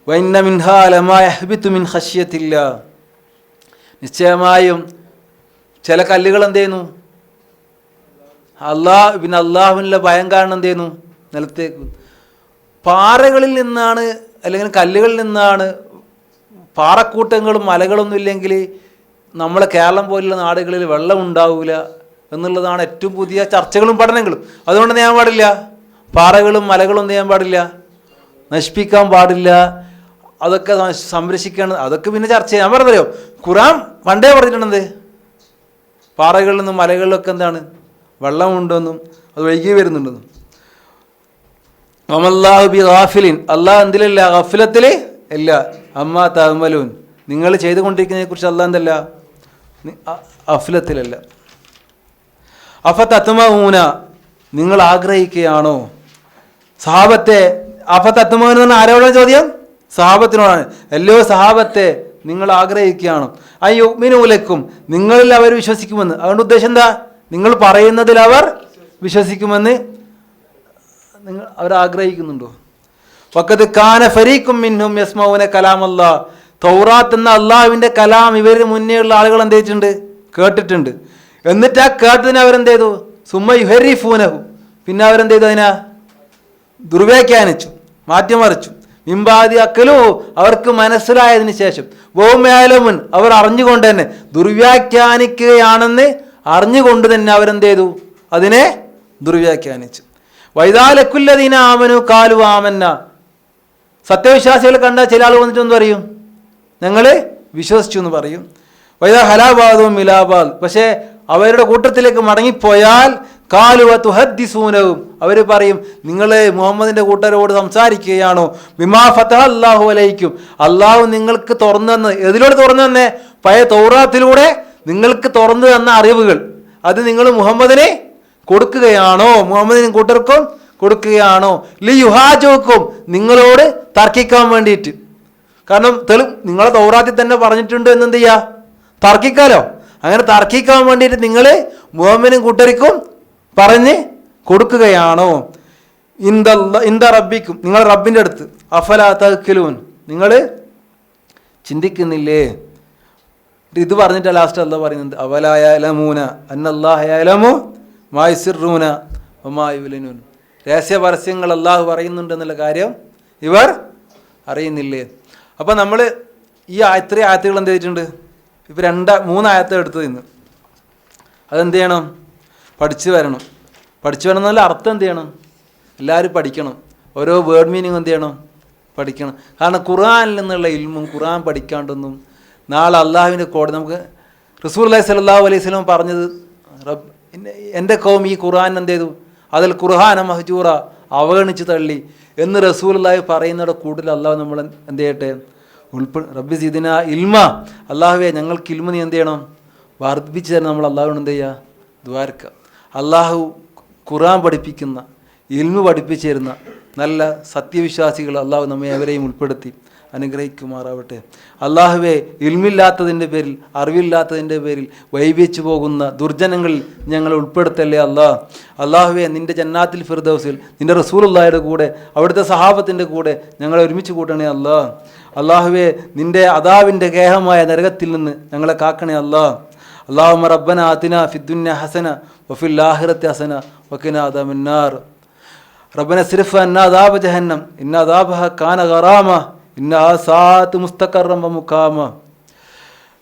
വഇന്ന മിൻഹാ ലമാ യഹ്ബിതു മിൻ ഖശ്യത്തില്ലാ, നിശ്ചയമായും ചില കല്ലുകൾ എന്ത് ചെയ്യുന്നു? പിന്നെ അള്ളാഹുവിനുള്ള ഭയം കാരണം എന്ത് ചെയ്യുന്നു? നിലത്തേക്ക്. പാറകളിൽ നിന്നാണ് അല്ലെങ്കിൽ കല്ലുകളിൽ നിന്നാണ്. പാറക്കൂട്ടങ്ങളും മലകളൊന്നും ഇല്ലെങ്കിൽ നമ്മളെ കേരളം പോലുള്ള നാടുകളിൽ വെള്ളം ഉണ്ടാവില്ല എന്നുള്ളതാണ് ഏറ്റവും പുതിയ ചർച്ചകളും പഠനങ്ങളും. അതുകൊണ്ട് ചെയ്യാൻ പാടില്ല, പാറകളും മലകളൊന്നും ചെയ്യാൻ പാടില്ല, നശിപ്പിക്കാൻ പാടില്ല, അതൊക്കെ സംരക്ഷിക്കണം. അതൊക്കെ പിന്നെ ചർച്ച ചെയ്യാൻ പറഞ്ഞോ. ഖുർആൻ പണ്ടേ പറഞ്ഞിട്ടുണ്ടെന്ത്? പാറകളിൽ നിന്നും മലകളിലൊക്കെ എന്താണ്? വെള്ളമുണ്ടെന്നും അത് ഒഴുകി വരുന്നുണ്ടെന്നും. വമല്ലാഹു ബി ഗാഫിലിൻ, അള്ളാഹ് എന്തിലല്ല? ഗഫലത്തിൽ ഇല്ല. അമ്മാ തഅമലൂൻ, നിങ്ങൾ ചെയ്തുകൊണ്ടിരിക്കുന്നതിനെ കുറിച്ച് അള്ളാഹ് എന്തല്ല? ഗഫലത്തിലല്ല. അഫതത്മഊന, നിങ്ങൾ ആഗ്രഹിക്കുകയാണോ? സഹാബത്തെ അഫതത്മഊന എന്ന് പറഞ്ഞാൽ ആരോടാണ് ചോദ്യം? സഹാബത്തിനോടാണ്. എല്ലോ സഹാബത്തെ നിങ്ങൾ ആഗ്രഹിക്കുകയാണോ? അയ്യുമിനു ലക്കും, നിങ്ങളിൽ അവർ വിശ്വസിക്കുമെന്ന്. അതുകൊണ്ട് ഉദ്ദേശം എന്താ? നിങ്ങൾ പറയുന്നതിൽ അവർ വിശ്വസിക്കുമെന്ന് നിങ്ങൾ അവർ ആഗ്രഹിക്കുന്നുണ്ടോ? വഖദ് കാന ഫരീഖും മിൻഹും യസ്മഊന കലാമല്ലാഹ്, തൗറാത്ത് എന്ന അള്ളാഹുവിൻ്റെ കലാം ഇവർ മുന്നേയുള്ള ആളുകൾ എന്ത് ചെയ്തിട്ടുണ്ട്? കേട്ടിട്ടുണ്ട്. എന്നിട്ട് ആ കേട്ടതിന് അവരെന്ത് ചെയ്തു? സുമ്മ യുഹരിഫൂനഹു, പിന്നെ അവരെന്ത് ചെയ്തു? അതിനാ ദുർവ്യാഖ്യാനിച്ചു, മാറ്റിമറിച്ചു. മിമ്പാതി അക്കലു അവർക്ക് മനസ്സിലായതിനു ശേഷം, വോമേലമുൻ അവർ അറിഞ്ഞുകൊണ്ട് തന്നെ ദുർവ്യാഖ്യാനിക്കുകയാണെന്ന് അറിഞ്ഞുകൊണ്ട് തന്നെ അവരെന്ത് ചെയ്തു? അതിനെ ദുർവ്യാഖ്യാനിച്ചു. വൈദാലക്കുല്ലദീന ആമനു കാലു ആമന്ന, സത്യവിശ്വാസികളെ കണ്ട ചില ആൾ വന്നിട്ട് എന്ത് പറയും? ഞങ്ങൾ വിശ്വസിച്ചു എന്ന് പറയും. വൈദാ ഹലാബാദും മിലാബാദ്, പക്ഷേ അവരുടെ കൂട്ടത്തിലേക്ക് മടങ്ങിപ്പോയാൽ കാലുവ തുഹദ്ദിസൂനവും, അവർ പറയും നിങ്ങൾ മുഹമ്മദിൻ്റെ കൂട്ടരോട് സംസാരിക്കുകയാണോ? ബിമാ ഫതഹ അല്ലാഹു അലൈക്കും, അള്ളാഹു നിങ്ങൾക്ക് തുറന്നു തന്ന്, എതിലൂടെ തുറന്നു തന്നെ? പഴയ തൗറാത്തിലൂടെ നിങ്ങൾക്ക് തുറന്നു തന്ന അറിവുകൾ, അത് നിങ്ങൾ മുഹമ്മദിനെ കൊടുക്കുകയാണോ? മുഹമ്മദിനും കൂട്ടർക്കും കൊടുക്കുകയാണോ? ലി യുഹാജോക്കും, നിങ്ങളോട് തർക്കിക്കാൻ വേണ്ടിയിട്ട്. കാരണം നിങ്ങളെ തൗറാത്തിൽ തന്നെ പറഞ്ഞിട്ടുണ്ട് എന്നെന്ത് ചെയ്യുക? തർക്കിക്കാലോ. അങ്ങനെ തർക്കിക്കാൻ വേണ്ടിയിട്ട് നിങ്ങൾ മുഹമ്മദിനും കൂട്ടർക്കും പറഞ്ഞ് കൊടുക്കുകയാണോ? ഇന്ദ റബ്ബിക്കും, നിങ്ങൾ റബ്ബിൻ്റെ അടുത്ത്. അഫലാ തഅഖിലൂൻ, നിങ്ങൾ ചിന്തിക്കുന്നില്ലേ? ഇത് പറഞ്ഞിട്ട് ലാസ്റ്റ് അല്ലാഹ് പറയുന്നത് അവലാ യഅലമൂന അന്നല്ലാഹ യഅലമു മാ യുസിറൂന വമാ യുലിനൂൻ, രഹസ്യ പരസ്യങ്ങൾ അല്ലാഹു പറയുന്നുണ്ട് എന്നുള്ള കാര്യം ഇവർ അറിയുന്നില്ലേ? അപ്പം നമ്മൾ ഈ ഇത്രയും ആയത്തുകൾ എന്ത് ചെയ്തിട്ടുണ്ട്? ഇപ്പോൾ 3 ആയത്ത് എടുത്ത് നിന്ന് അതെന്ത് ചെയ്യണം? പഠിച്ചു വരണം. പഠിച്ചു വരണം എന്നല്ല, അർത്ഥം എന്ത് ചെയ്യണം? എല്ലാവരും പഠിക്കണം. ഓരോ വേർഡ് മീനിങ് എന്ത് ചെയ്യണം? പഠിക്കണം. കാരണം ഖുർആനിൽ നിന്നുള്ള ഇൽമും ഖുർആൻ പഠിക്കാണ്ടൊന്നും നാളെ അള്ളാഹുവിൻ്റെ കോടതി നമുക്ക് റസൂലുള്ളാഹി സ്വല്ലല്ലാഹു അലൈഹി വസല്ലം പറഞ്ഞത്, എൻ്റെ കൗം ഈ ഖുർആൻ എന്ത് ചെയ്തു? അതിൽ ഖുർആന മഹ്ജൂറ, അവഗണിച്ച് തള്ളി എന്ന് റസൂലുള്ളാഹി പറയുന്നതിൻ്റെ കൂടുതൽ അള്ളാഹു നമ്മൾ എന്ത് ചെയ്യട്ടെ? റബ്ബി സിദിന ഇൽമ, അള്ളാഹുവേ ഞങ്ങൾക്ക് ഇൽമ നീ എന്ത് ചെയ്യണം? വർദ്ധിപ്പിച്ച് തരണം. നമ്മൾ അള്ളാഹുവിന് എന്ത് ചെയ്യുക? ദ്വാരക്കുക. അള്ളാഹു ഖുർആൻ പഠിപ്പിക്കുന്ന, ഇൽമ പഠിപ്പിച്ചു തരുന്ന നല്ല സത്യവിശ്വാസികൾ അള്ളാഹു നമ്മെ അവരെയും ഉൾപ്പെടുത്തി അനുഗ്രഹിക്കുമാറാവട്ടെ. അള്ളാഹുവെ, ഇൽമില്ലാത്തതിൻ്റെ പേരിൽ, അറിവില്ലാത്തതിൻ്റെ പേരിൽ വൈവിച്ചു പോകുന്ന ദുർജനങ്ങളിൽ ഞങ്ങൾ ഉൾപ്പെടുത്തല്ലേ അള്ളാഹ്. അള്ളാഹുവെ, നിൻ്റെ ജന്നാത്തിൽ ഫിർദൗസിൽ നിൻ്റെ റസൂലുള്ളാഹിയുടെ കൂടെ, അവിടുത്തെ സഹാബത്തിൻ്റെ കൂടെ ഞങ്ങളെ ഒരുമിച്ച് കൂട്ടണേ അള്ളാഹ്. അള്ളാഹുവെ, നിൻ്റെ അദാബിൻ്റെ ഗേഹമായ നരകത്തിൽ നിന്ന് ഞങ്ങളെ കാക്കണേ അള്ളാഹ്. അല്ലാഹുമ്മ റബ്ബന ആതിനാ ഫിദ്ദുന്യ ഹസന വഫിൽ ആഖിറതി ഹസന വഖിനാ അദാബന്നാർ. റബ്ബന സ്രിഫ് അന്നാ അദാബ ജഹന്നം ഇന്ന അദാബഹ കാന ഗറാമ ഇന്നഹാ സാഅത്ത് മുസ്തഖറൻ വമുഖാമ.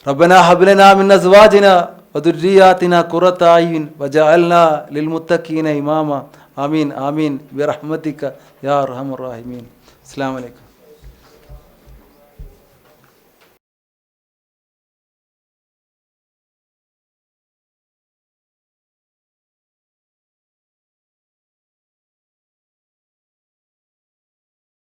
റബ്ബന ഹബ് ലനാ മിൻ അസ്വാജിനാ വദുർരിയാതിനാ ഖുറത അയ്യുൻ വജഅൽനാ ലിൽമുത്തഖീന ഇമാമ. ആമീൻ ആമീൻ ബിറഹ്മതിക യാ അർഹമർ റഹീമീൻ. അസ്സലാമു അലൈക്കും.